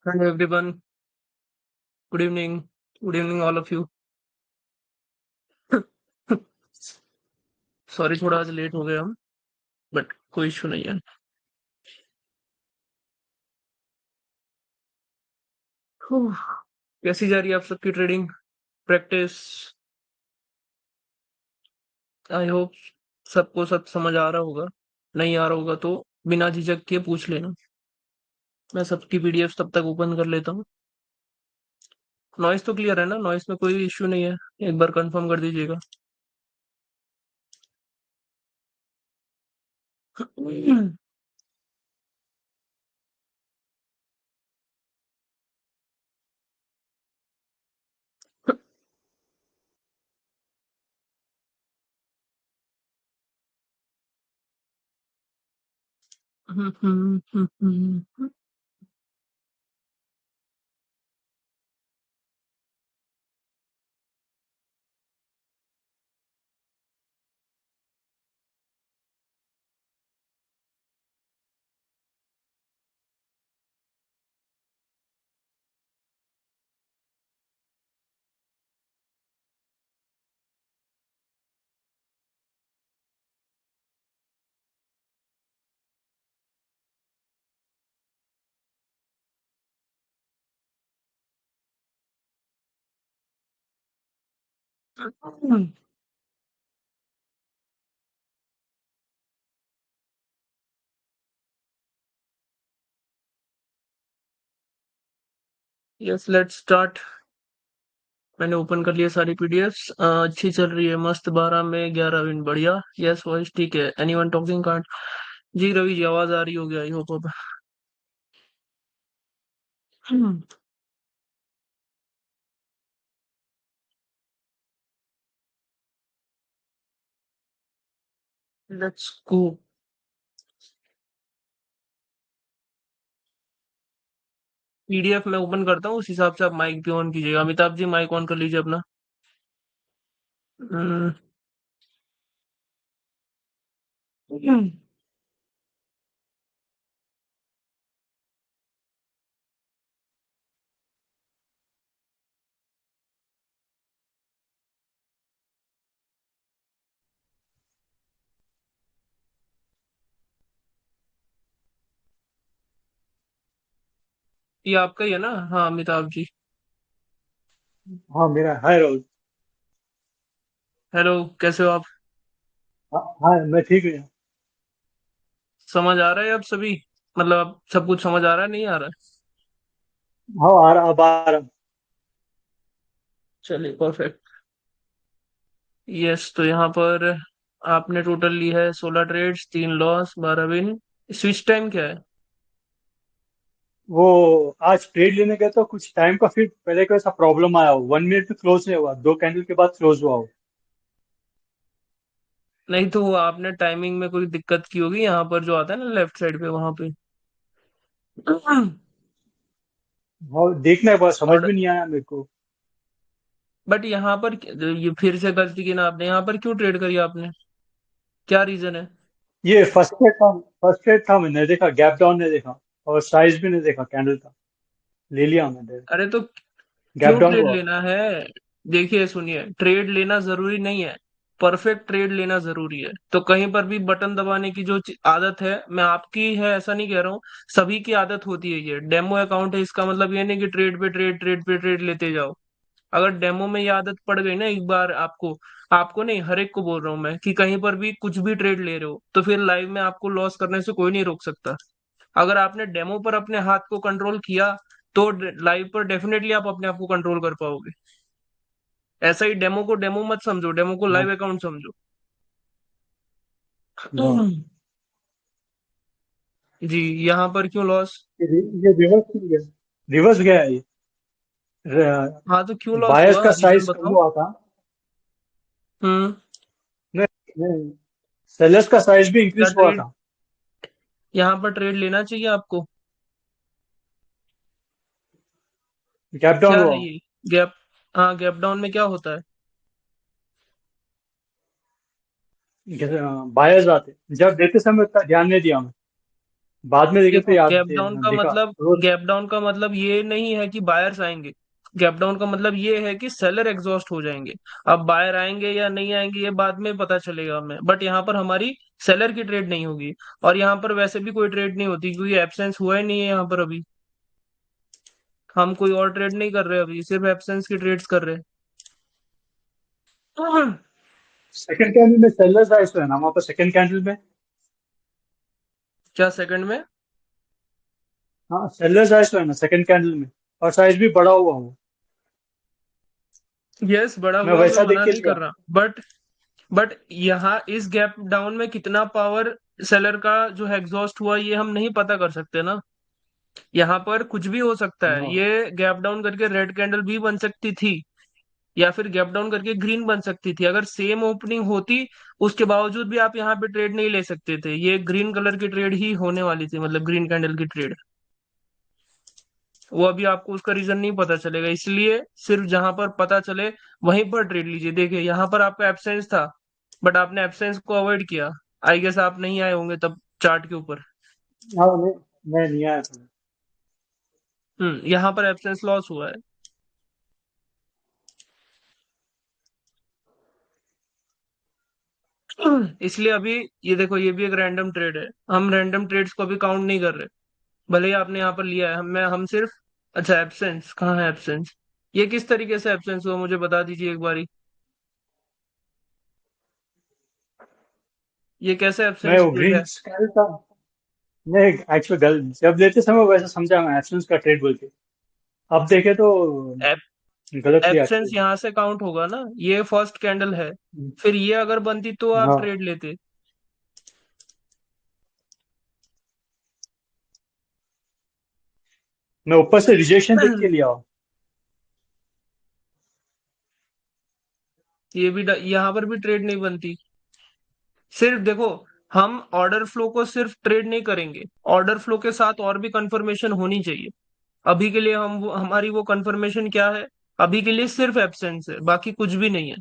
Hello everyone. Good evening. Good evening all of you. Sorry थोड़ा आज late हो गए हम, बट कोई इशू नहीं है। हुँ, कैसी जा रही है आप सबकी ट्रेडिंग प्रैक्टिस? आई होप सबको सब समझ आ रहा होगा। नहीं आ रहा होगा तो बिना झिझक के पूछ लेना। मैं सबकी पीडीएफ तब तक ओपन कर लेता हूँ। नॉइस तो क्लियर है ना? नॉइस में कोई इशू नहीं है? एक बार कंफर्म कर दीजिएगा। Yes, let's start. मैंने ओपन कर लिया सारी पीडीएफ्स। अच्छी चल रही है, मस्त। 12 में 11 विन, बढ़िया। यस वॉइस ठीक है। Anyone talking card? जी रवि जी, आवाज आ रही होगी आई होप अब। Let's go. पीडीएफ मैं ओपन करता हूँ, उस हिसाब से आप माइक भी ऑन कीजिएगा। अमिताभ जी माइक ऑन कर लीजिए अपना। ये आपका ही है ना? हाँ अमिताभ जी। हाँ मेरा हाय राहुल। हेलो, कैसे हो आप? हाँ हाँ, मैं ठीक हूँ। समझ आ रहा है अब सभी? मतलब अब सब कुछ समझ आ रहा है, नहीं आ रहा है? हाँ आ रहा, अब आ रहा। चलिए परफेक्ट। यस, तो यहाँ पर आपने टोटल ली है 16 trades, 3 loss, 12 win. Switch time क्या है? वो आज ट्रेड लेने गया तो कुछ टाइम का फिर पहले का ऐसा प्रॉब्लम आया हो, 1 मिनट में क्लोज नहीं हुआ, 2 कैंडल के बाद क्लोज हुआ हो। नहीं तो वो आपने टाइमिंग में कोई दिक्कत की होगी, यहाँ पर जो आता है ना लेफ्ट साइड पे, वहां पे। हाँ देखना है, बस समझ और में नहीं आया मेरे को। बट यहाँ पर ये फिर से गलती की ना आपने, यहाँ पर क्यों ट्रेड करी आपने? क्या रीजन है? ये फर्स्ट ट्रेड था, मैंने देखा गैप डाउन नहीं देखा, और साइज भी नहीं देखा कैंडल का, ले लिया मैंने। अरे तो गैप क्यों डाउन ट्रेड हुआ। लेना है? देखिए सुनिए, ट्रेड लेना जरूरी नहीं है। परफेक्ट ट्रेड लेना जरूरी है। तो कहीं पर भी बटन दबाने की जो आदत है, मैं आपकी है ऐसा नहीं कह रहा हूँ, सभी की आदत होती है। ये डेमो अकाउंट है, इसका मतलब ये नहीं कि ट्रेड पे ट्रेड, ट्रेड पे ट्रेड लेते जाओ। अगर डेमो में ये आदत पड़ गई ना एक बार आपको, आपको नहीं, हर एक को बोल रहा हूं मैं, कि कहीं पर भी कुछ भी ट्रेड ले रहे हो तो फिर लाइव में आपको लॉस करने से कोई नहीं रोक सकता। अगर आपने डेमो पर अपने हाथ को कंट्रोल किया तो लाइव पर डेफिनेटली आप अपने आप को कंट्रोल कर पाओगे। ऐसा ही डेमो को डेमो मत समझो, डेमो को हाँ लाइव अकाउंट समझो। हाँ। जी, यहाँ पर क्यों लॉस? ये रिवर्स क्यों गया? रिवर्स गया है ये। हाँ तो क्यों लॉस बायस हुआ, का रीजन साइज कम बताओ। हुआ था। हम्म। नहीं नहीं, सेलर्स का साइज भी क्या इंक्रीज हुआ ट्रेड, था। यहाँ पर ट्रेड लेना चाहिए आपको? गैप डाउन क्या हुआ। है ये? गैप, हाँ गैप डाउन में क्या होता है? बायर्स आते, जब देते समय उतना ध्यान नहीं दिया मैं। बाद में देखे तो देखो याद गैप डाउन का देखा मतलब, रोज। गैप डाउन का मतलब ये नहीं है कि बायर्स आएंगे। गैप डाउन का मतलब ये है कि सेलर एग्जॉस्ट हो जाएंगे। अब बायर आएंगे या नहीं आएंगे ये बाद में पता चलेगा हमें, बट यहाँ पर हमारी सेलर की ट्रेड नहीं होगी। और यहाँ पर वैसे भी कोई ट्रेड नहीं होती क्योंकि एब्सेंस हुआ ही नहीं है यहाँ पर अभी। हम कोई और ट्रेड नहीं कर रहे अभी, सिर्फ एब्सेंस की ट्रेड्स कर रहे हैं। सेकंड कैंडल में सेलर साइज तो है ना वहाँ पर सेकंड कैंडल में। क्या सेकंड में? हाँ सेलर साइज तो है ना सेकंड कैंडल में, और साइज भी बड़ा हुआ वो। यस, बड़ा मैं हुआ, मैं वैसा देख मना के नहीं कर लिया। रहा, बट यहाँ इस गैप डाउन में कितना पावर सेलर का जो है एग्जॉस्ट हुआ ये हम नहीं पता कर सकते ना। यहाँ पर कुछ भी हो सकता है, हाँ ये गैप डाउन करके रेड कैंडल भी बन सकती थी, या फिर गैप डाउन करके ग्रीन बन सकती थी। अगर सेम ओपनिंग होती उसके बावजूद भी आप यहाँ पे ट्रेड नहीं ले सकते थे, ये ग्रीन कलर की ट्रेड ही होने वाली थी, मतलब ग्रीन कैंडल की ट्रेड। वो अभी आपको उसका रीजन नहीं पता चलेगा, इसलिए सिर्फ जहां पर पता चले वहीं पर ट्रेड लीजिए। देखिए यहाँ पर आपका एब्सेंस था, बट आपने एब्सेंस को अवॉइड किया। आई गेस आप नहीं आए होंगे तब चार्ट के ऊपर। हाँ मैं नहीं आया था। यहाँ पर एब्सेंस लॉस हुआ है। इसलिए अभी ये देखो, ये भी एक रैंडम ट्रेड है, हम रैंडम ट्रेड्स को अभी काउंट नहीं कर रहे। भले ही आपने यहाँ पर लिया है, हम सिर्फ। अच्छा, एब्सेंस कहाँ है? एब्सेंस ये किस तरीके से एब्सेंस हुआ मुझे बता दीजिए एक बारी। ये कैसे मैं एब्सेंस वो ट्रेड ग्रीन है? कैंडल था। नहीं एक्चुअली गलत जब लेते समय वैसा समझा मैं एब्सेंस का ट्रेड बोल के। अब देखे तो गलत लिया एब्सेंस ट्रेड। यहाँ से काउंट होगा ना, ये फर्स्ट कैंडल है। फिर ये अगर बनती तो आप हाँ ट्रेड लेते। मैं ऊपर से रिजेक्शन देख के लिया हूँ। यहाँ पर भी ट्रेड नहीं बनती। सिर्फ देखो, हम ऑर्डर फ्लो को सिर्फ ट्रेड नहीं करेंगे, ऑर्डर फ्लो के साथ और भी कंफर्मेशन होनी चाहिए। अभी के लिए हमारी वो कंफर्मेशन क्या है? अभी के लिए सिर्फ एब्सेंस है, बाकी कुछ भी नहीं है।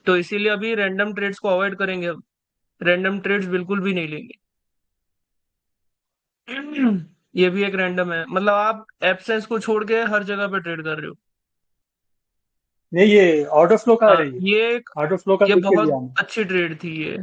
तो इसीलिए अभी रैंडम ट्रेड्स को अवॉइड करेंगे अब। रैंडम ट्रेड्स बिल्कुल भी नहीं लेंगे। ये भी एक रैंडम है, मतलब आप एब्सेंस को छोड़ के हर जगह पे ट्रेड कर रहे हो। नहीं ये ऑर्डर फ्लो का हाँ, है ये। ये एक ऑर्डर फ्लो का ये देख के बहुत लिया मैं। अच्छी ट्रेड थी ये।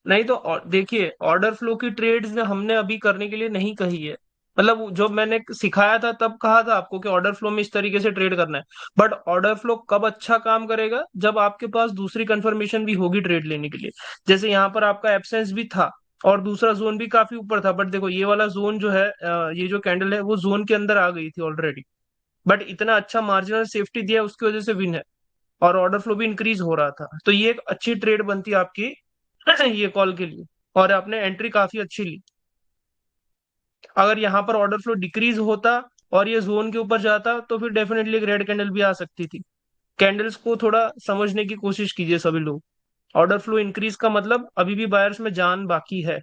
नहीं तो देखिए, ऑर्डर फ्लो की ट्रेड्स हमने अभी करने के लिए नहीं कही है। मतलब जो मैंने सिखाया था तब कहा था आपको कि ऑर्डर फ्लो में इस तरीके से ट्रेड करना है। बट ऑर्डर फ्लो कब अच्छा काम करेगा? जब आपके पास दूसरी कंफर्मेशन भी होगी ट्रेड लेने के लिए। जैसे यहाँ पर आपका एब्सेंस भी था और दूसरा जोन भी काफी ऊपर था, बट देखो ये वाला जोन जो है, ये जो कैंडल है वो जोन के अंदर आ गई थी ऑलरेडी। बट इतना अच्छा मार्जिनल सेफ्टी दिया उसकी वजह से विन है। और ऑर्डर फ्लो भी इंक्रीज हो रहा था, तो ये एक अच्छी ट्रेड बनती आपकी। ये कॉल के लिए। और आपने एंट्री काफी अच्छी ली। अगर यहाँ पर ऑर्डर फ्लो डिक्रीज होता और ये जोन के ऊपर जाता तो फिर डेफिनेटली एक रेड कैंडल भी आ सकती थी। कैंडल्स को थोड़ा समझने की कोशिश कीजिए सभी लोग। ऑर्डर फ्लो इंक्रीज का मतलब अभी भी बायर्स में जान बाकी है,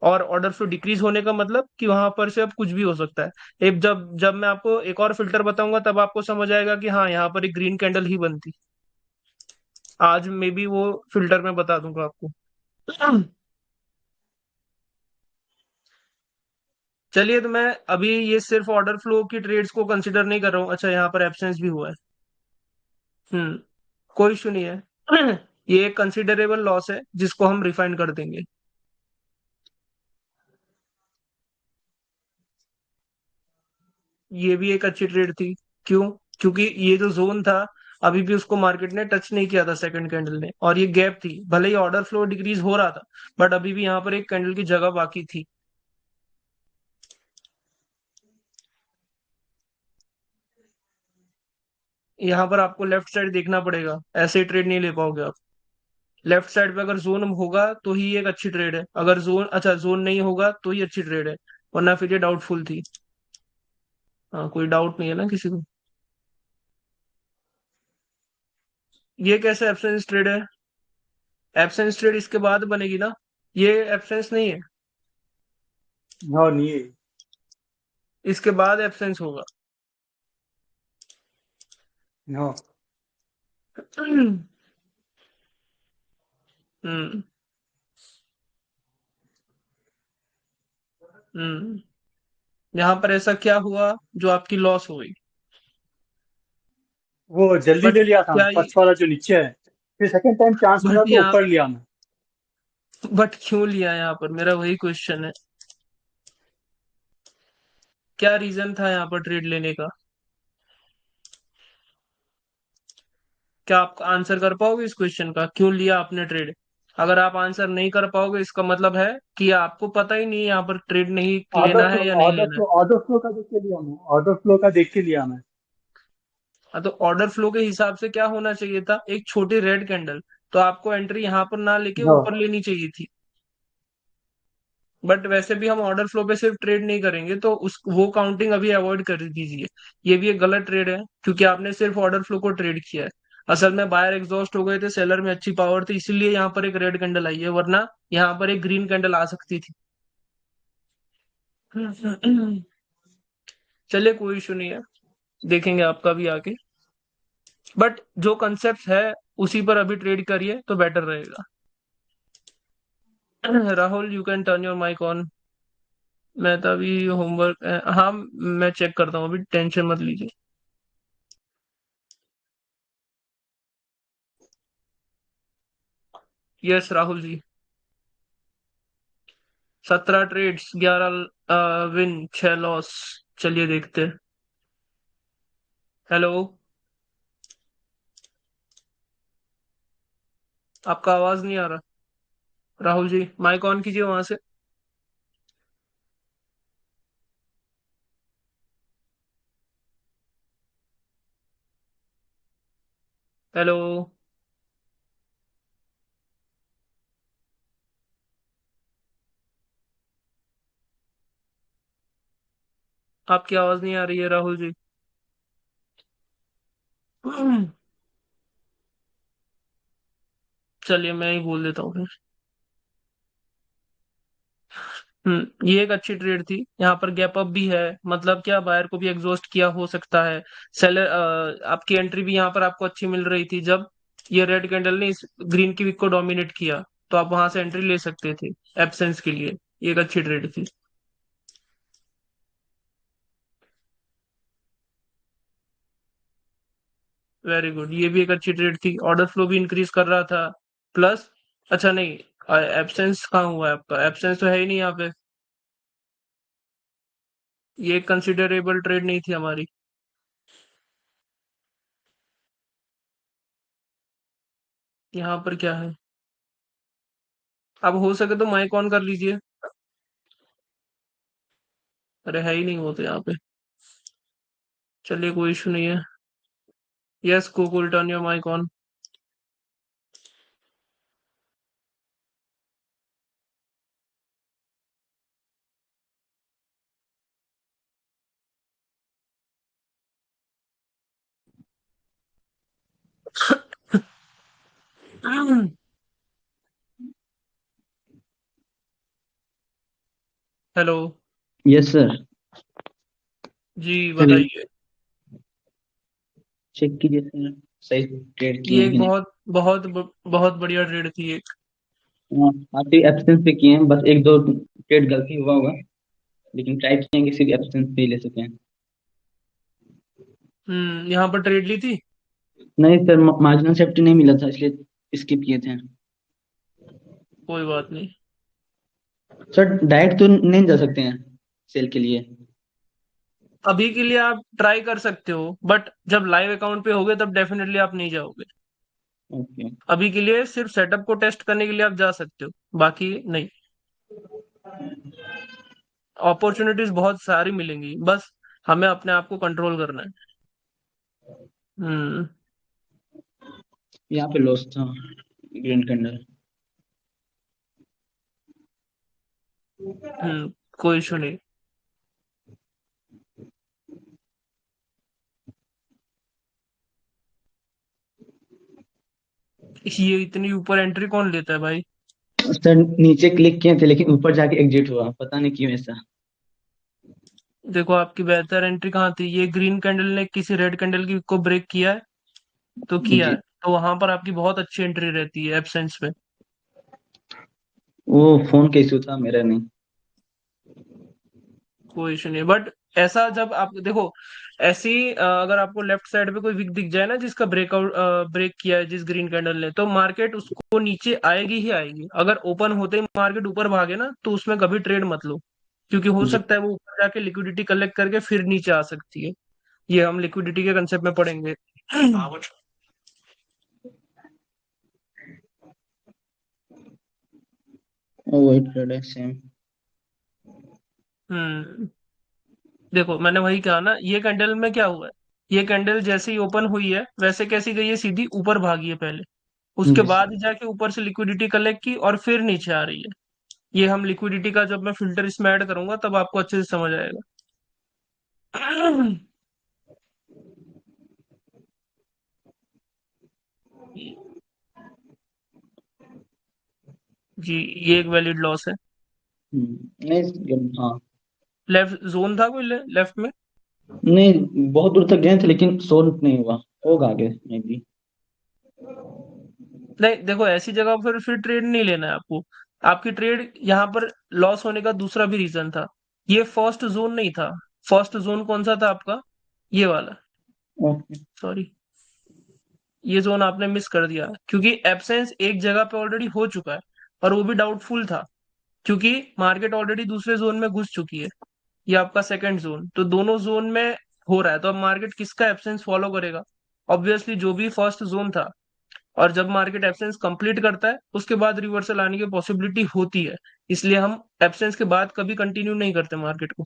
और ऑर्डर फ्लो डिक्रीज होने का मतलब कि वहां पर से अब कुछ भी हो सकता है। एक जब जब मैं आपको एक और फिल्टर बताऊंगा तब आपको समझ आएगा कि हाँ, यहाँ पर एक ग्रीन कैंडल ही बनती। आज मे बी वो फिल्टर मैं बता दूंगा आपको। चलिए, तो मैं अभी ये सिर्फ ऑर्डर फ्लो की ट्रेड्स को कंसिडर नहीं कर रहा हूँ। अच्छा, यहाँ पर एब्सेंस भी हुआ है। हम्म कोई इशू नहीं है। ये एक कंसिडरेबल लॉस है जिसको हम रिफाइन कर देंगे। ये भी एक अच्छी ट्रेड थी। क्यों? क्योंकि ये जो जोन था अभी भी उसको मार्केट ने टच नहीं किया था सेकंड कैंडल ने, और ये गैप थी। भले ही ऑर्डर फ्लो डिक्रीज हो रहा था, बट अभी भी यहाँ पर एक कैंडल की जगह बाकी थी। यहाँ पर आपको लेफ्ट साइड देखना पड़ेगा, ऐसे ही ट्रेड नहीं ले पाओगे आप। लेफ्ट साइड पे अगर जोन होगा तो ही एक अच्छी ट्रेड है, अगर जोन, अच्छा जोन नहीं होगा तो ही अच्छी ट्रेड है, वरना फिर ये डाउटफुल थी। हाँ, कोई डाउट नहीं है ना किसी को? ये कैसे एब्सेंस ट्रेड है? एब्सेंस ट्रेड इसके बाद बनेगी ना, ये एब्सेंस नहीं है। नो नहीं है। इसके बाद एब्सेंस होगा। नो हम्म हम्म। यहाँ पर ऐसा क्या हुआ जो आपकी लॉस हो गई? वो जल्दी बट ले लिया था क्या ये फर्स्ट वाला जो नीचे है, फिर सेकंड टाइम चांस मिला बट तो यहाँ ऊपर लिया मैं। बट क्यों लिया? यहाँ पर मेरा वही क्वेश्चन है, क्या रीजन था यहाँ पर ट्रेड लेने का? क्या आप आंसर कर पाओगे इस क्वेश्चन का, क्यों लिया आपने ट्रेड? अगर आप आंसर नहीं कर पाओगे, इसका मतलब है कि आपको पता ही नहीं यहाँ पर ट्रेड नहीं ऑर्डर लेना फ्लो है या नहीं ऑर्डर लेना है। फ्लो ऑर्डर फ्लो का देख के लिया मैं, ऑर्डर फ्लो का देख के लिया मैं। हाँ, तो ऑर्डर फ्लो के हिसाब से क्या होना चाहिए था, एक छोटी रेड कैंडल, तो आपको एंट्री यहाँ पर ना लेके हाँ। ऊपर लेनी चाहिए थी। बट वैसे भी हम ऑर्डर फ्लो पे सिर्फ ट्रेड नहीं करेंगे, तो उस वो काउंटिंग अभी अवॉइड कर दीजिए। ये भी एक गलत ट्रेड है, क्योंकि आपने सिर्फ ऑर्डर फ्लो को ट्रेड किया है। असल में बायर एग्जॉस्ट हो गए थे, सेलर में अच्छी पावर थी, इसीलिए यहाँ पर एक रेड कैंडल आई है, वरना यहाँ पर एक ग्रीन कैंडल आ सकती थी। चलिए, कोई इशू नहीं है, देखेंगे आपका भी आके। बट जो कंसेप्ट है उसी पर अभी ट्रेड करिए तो बेटर रहेगा। Rahul, you can turn your mic on. मैं तो अभी होमवर्क, हाँ, मैं चेक करता हूँ, अभी टेंशन मत लीजिए। Yes Rahul ji. 17 trades, 11 win, 6 loss. चलिए देखते हैं। हेलो, आपका आवाज नहीं आ रहा। राहुल जी, माइक ऑन कीजिए वहां से। हेलो, आपकी आवाज नहीं आ रही है राहुल जी। चलिए, मैं ही बोल देता हूँ फिर। ये एक अच्छी ट्रेड थी, यहाँ पर गैप अप भी है, मतलब क्या, बायर को भी एग्जॉस्ट किया हो सकता है। सेलर, आपकी एंट्री भी यहाँ पर आपको अच्छी मिल रही थी, जब ये रेड कैंडल ने इस ग्रीन की विक को डोमिनेट किया, तो आप वहां से एंट्री ले सकते थे एब्सेंस के लिए। ये एक अच्छी ट्रेड थी। वेरी गुड, ये भी एक अच्छी ट्रेड थी, ऑर्डर फ्लो भी इंक्रीज कर रहा था। प्लस, अच्छा नहीं, एब्सेंस कहाँ हुआ है आपका? एब्सेंस तो है ही नहीं यहाँ पे। ये कंसिडरेबल ट्रेड नहीं थी हमारी। यहाँ पर क्या है? अब हो सके तो माइक ऑन कर लीजिए। अरे है ही नहीं वो तो यहाँ पे। चलिए, कोई इशू नहीं है। Yes Gokul, turn your mic on. Hello. Yes sir. जी हेलो। बताइए। चेक कीजिए सर, सही ट्रेड किए ये हैं एक कि नहीं। बहुत बढ़िया ट्रेड थी एक। हाँ, आप एब्सेंस पे किए हैं, बस एक दो ट्रेड गलती हुआ होगा, लेकिन ट्राई किए हैं कि सिर्फ एब्सेंस पे ही ले सकें। यहाँ पर ट्रेड ली थी। नहीं सर, मार्जिनल सेफ्टी नहीं मिला था, इसलिए स्किप किए थे। कोई बात नहीं। सर डायरेक्ट तो नहीं जा सकते हैं सेल के लिए। अभी के लिए आप ट्राई कर सकते हो, बट जब लाइव अकाउंट पे होगे तब डेफिनेटली आप नहीं जाओगे। ओके। अभी के लिए सिर्फ सेटअप को टेस्ट करने के लिए आप जा सकते हो, बाकी नहीं। अपॉर्चुनिटीज बहुत सारी मिलेंगी, बस हमें अपने आप को कंट्रोल करना है। हम्म। यहाँ पे लॉस था, ग्रीन कैंडल। कोई इशू नहीं। ये इतनी ऊपर एंट्री कौन लेता है भाई? सर नीचे क्लिक किए थे, लेकिन ऊपर जाके एग्जिट हुआ, पता नहीं क्यों ऐसा। देखो, आपकी बेहतर एंट्री कहाँ थी, ये ग्रीन कैंडल ने किसी रेड कैंडल की को ब्रेक किया है, तो किया है, जी। तो वहां पर आपकी बहुत अच्छी एंट्री रहती है एब्सेंस में। वो फोन का इशू था, मेरा नहीं। कोई इशू नहीं, बट ऐसा जब आप देखो, ऐसी अगर आपको लेफ्ट साइड पे कोई विक दिख जाए ना जिसका ब्रेकआउट ब्रेक किया है जिस ग्रीन कैंडल ने, तो मार्केट उसको नीचे आएगी ही आएगी। अगर ओपन होते ही मार्केट ऊपर भागे ना तो उसमें कभी ट्रेड मत लो, क्योंकि हो जी। सकता है वो ऊपर जाके लिक्विडिटी कलेक्ट करके फिर नीचे आ सकती है। ये हम लिक्विडिटी के कंसेप्ट में पढ़ेंगे। वही ट्रेड है सेम। हम्म। देखो मैंने वही कहा ना, ये कैंडल में क्या हुआ है, ये कैंडल जैसे ही ओपन हुई है वैसे कैसी गई है, सीधी ऊपर भागी है पहले, उसके जी बाद सर। जाके ऊपर से लिक्विडिटी कलेक्ट की और फिर नीचे आ रही है। ये हम लिक्विडिटी का जब मैं फिल्टर इसमें ऐड करूंगा तब आपको अच्छे से समझ आएगा। जी, ये एक वैलिड लॉस है। नहीं हाँ। लेफ्ट जोन था कोई लेफ्ट में? नहीं बहुत दूर तक गए थे लेकिन शोर नहीं हुआ, होगा आगे मे बी। नहीं देखो, ऐसी जगह पर फिर ट्रेड नहीं लेना है आपको। आपकी ट्रेड यहाँ पर लॉस होने का दूसरा भी रीजन था, ये फर्स्ट जोन नहीं था। फर्स्ट जोन कौन सा था आपका, ये वाला, ओके। सॉरी, ये जोन आपने मिस कर दिया, क्योंकि एब्सेंस एक जगह पे ऑलरेडी हो चुका है और वो भी डाउटफुल था, क्योंकि मार्केट ऑलरेडी दूसरे जोन में घुस चुकी है। ये आपका सेकंड जोन, तो दोनों जोन में हो रहा है, तो अब मार्केट किसका एब्सेंस फॉलो करेगा? ऑब्वियसली जो भी फर्स्ट जोन था। और जब मार्केट एब्सेंस कंप्लीट करता है उसके बाद रिवर्सल आने की पॉसिबिलिटी होती है, इसलिए हम एब्सेंस के बाद कभी कंटिन्यू नहीं करते मार्केट को।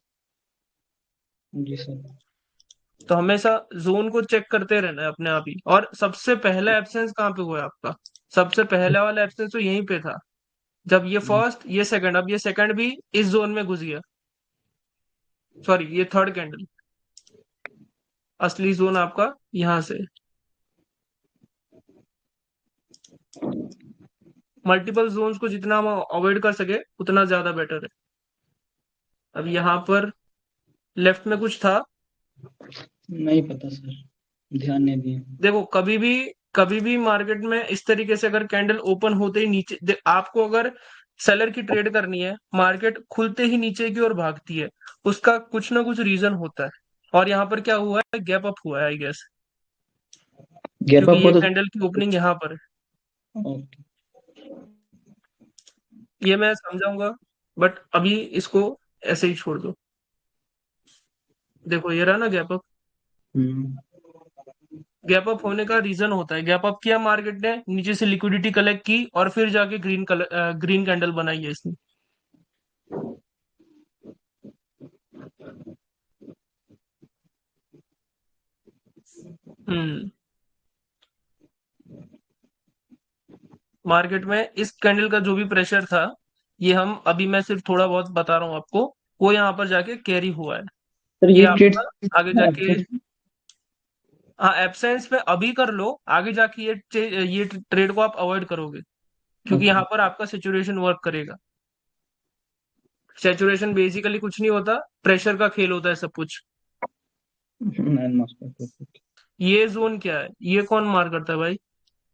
जी सर। तो हमेशा जोन को चेक करते रहना है अपने आप ही। और सबसे पहला एब्सेंस कहाँ पे हुआ है आपका? सबसे पहला वाला एब्सेंस तो यहीं पे था, जब ये फर्स्ट ये सेकंड, अब ये सेकंड भी इस जोन में घुस गया। सॉरी, ये थर्ड कैंडल, असली जोन आपका यहां से। मल्टीपल जोन्स को जितना हम अवॉइड कर सके उतना ज्यादा बेटर है। अब यहाँ पर लेफ्ट में कुछ था? नहीं पता सर, ध्यान नहीं दिए। देखो कभी भी मार्केट में इस तरीके से अगर कैंडल ओपन होते ही नीचे आपको अगर सेलर की ट्रेड करनी है, मार्केट खुलते ही नीचे की ओर भागती है, उसका कुछ ना कुछ रीजन होता है। और यहाँ पर क्या हुआ है, गैप अप हुआ है आई गेस, गैप क्योंकि अप ये हो तो। कैंडल की ओपनिंग यहाँ पर है। ओके। ये मैं समझाऊंगा, बट अभी इसको ऐसे ही छोड़ दो। देखो ये रहा ना गैप अप। हम्म। गैप अप होने का रीजन होता है, गैप अप किया मार्केट ने, नीचे से लिक्विडिटी कलेक्ट की और फिर जाके ग्रीन कैंडल बनाई है इसने। हम्म। मार्केट में इस कैंडल का जो भी प्रेशर था, ये हम अभी मैं सिर्फ थोड़ा बहुत बता रहा हूँ आपको, वो यहाँ पर जाके कैरी हुआ है। सर ये ये ट्रेड आपका आगे जाके, हाँ एब्सेंस में अभी कर लो, आगे जाके ये ट्रेड को आप अवॉइड करोगे, क्योंकि ओके। यहाँ पर आपका सिचुएशन वर्क करेगा। सैचुरेशन बेसिकली कुछ नहीं होता, प्रेशर का खेल होता है सब कुछ। ये जोन क्या है, ये कौन मार करता है भाई?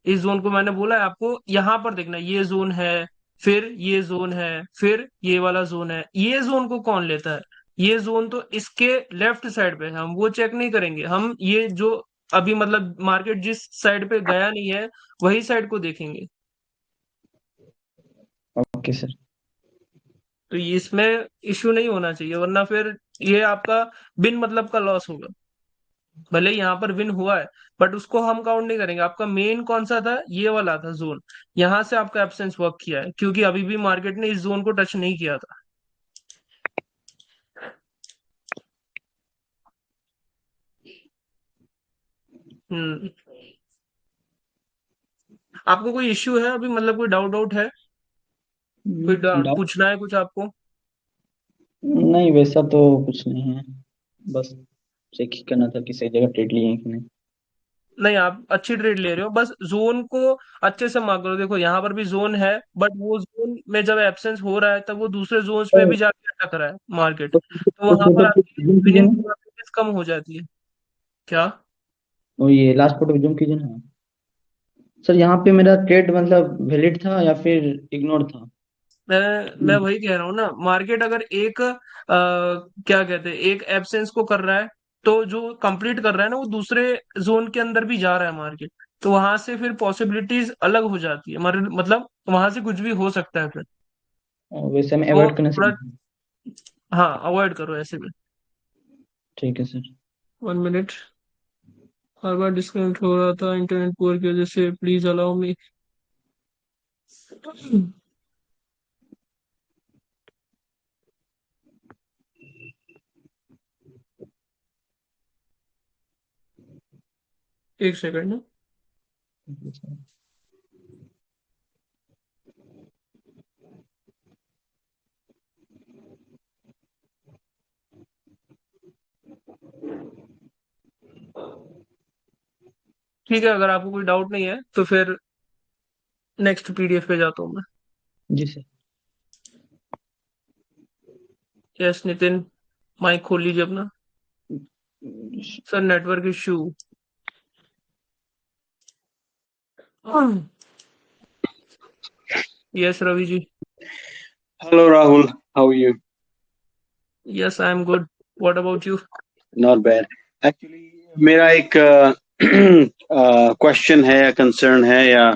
इस जोन को मैंने बोला है आपको, यहां पर देखना, ये जोन है, फिर ये जोन है, फिर ये वाला जोन है, ये जोन को कौन लेता है? ये जोन तो इसके लेफ्ट साइड पे है, हम वो चेक नहीं करेंगे, हम ये जो अभी मतलब मार्केट जिस साइड पे गया नहीं है वही साइड को देखेंगे। Okay sir. तो इसमें इश्यू नहीं होना चाहिए, वरना फिर ये आपका बिन मतलब का लॉस होगा। भले यहाँ पर विन हुआ है, बट उसको हम काउंट नहीं करेंगे। आपका मेन कौन सा था, ये वाला था जोन, यहां से आपका एब्सेंस वर्क किया है, क्योंकि अभी भी मार्केट ने इस जोन को टच नहीं किया था। हम्म। आपको कोई इश्यू है अभी, मतलब कोई डाउट डाउट है, कोई डाउट। पूछना है कुछ आपको? नहीं वैसा तो कुछ नहीं है, बस चेक ही करना था कि सही जगह ट्रेड लिए हैं कि नहीं। नहीं, आप अच्छी ट्रेड ले रहे हो, बस जोन को अच्छे से मार्क करो। देखो यहाँ पर भी जोन है, बट वो जोन में जब एब्सेंस हो रहा है तब वो दूसरे जोन्स में तो भी जाके अटक रहा है मार्केट, तो तो वहां पर फोटो आपकी जूम कीजिए विनिंग ना। प्रोबेबिलिटीज कम हो जाती है। क्या? वो ये लास्ट फोटो जूम कीजिए ना। सर यहाँ पे मेरा ट्रेड मतलब वैलिड था या फिर इग्नोर था? मैं वही कह रहा हूँ ना, मार्केट अगर एक क्या कहते हैं, एक एब्सेंस को कर रहा है, तो जो कंप्लीट कर रहा है ना वो दूसरे जोन के अंदर भी जा रहा है मार्केट, तो वहां से फिर पॉसिबिलिटीज अलग हो जाती है, मतलब वहां से कुछ भी हो सकता है फिर। वैसे हमें तो अवॉइड करना थोड़ा, चाहिए। हाँ अवॉइड करो ऐसे में। ठीक है सर। 1 मिनट, हर बार डिस्कनेक्ट हो रहा था इंटरनेट पुअर की वजह से, प्लीज अलाउ मी। एक सेकंड। ठीक है, अगर आपको कोई डाउट नहीं है तो फिर नेक्स्ट पीडीएफ पे जाता हूँ मैं। जी सर। यस नितिन, माइक खोल लीजिए अपना। Sir network issue. Yes Ravi ji. Hello Rahul, how are you? Yes I am good, what about you? Not bad. Actually, मेरा एक क्वेश्चन है या कंसर्न है या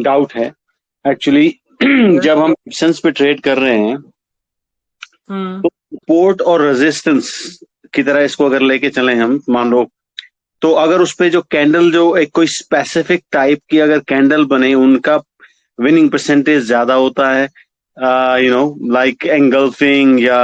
डाउट है. Actually yes. जब हम ऑप्शंस पे ट्रेड कर रहे हैं हम्म। तो सपोर्ट और रेजिस्टेंस की तरह इसको अगर लेके चलें हम, मान लो, तो अगर उस पे जो कैंडल, जो एक कोई स्पेसिफिक टाइप की अगर कैंडल बने, उनका विनिंग परसेंटेज ज्यादा होता है, लाइक एंगल्फिंग या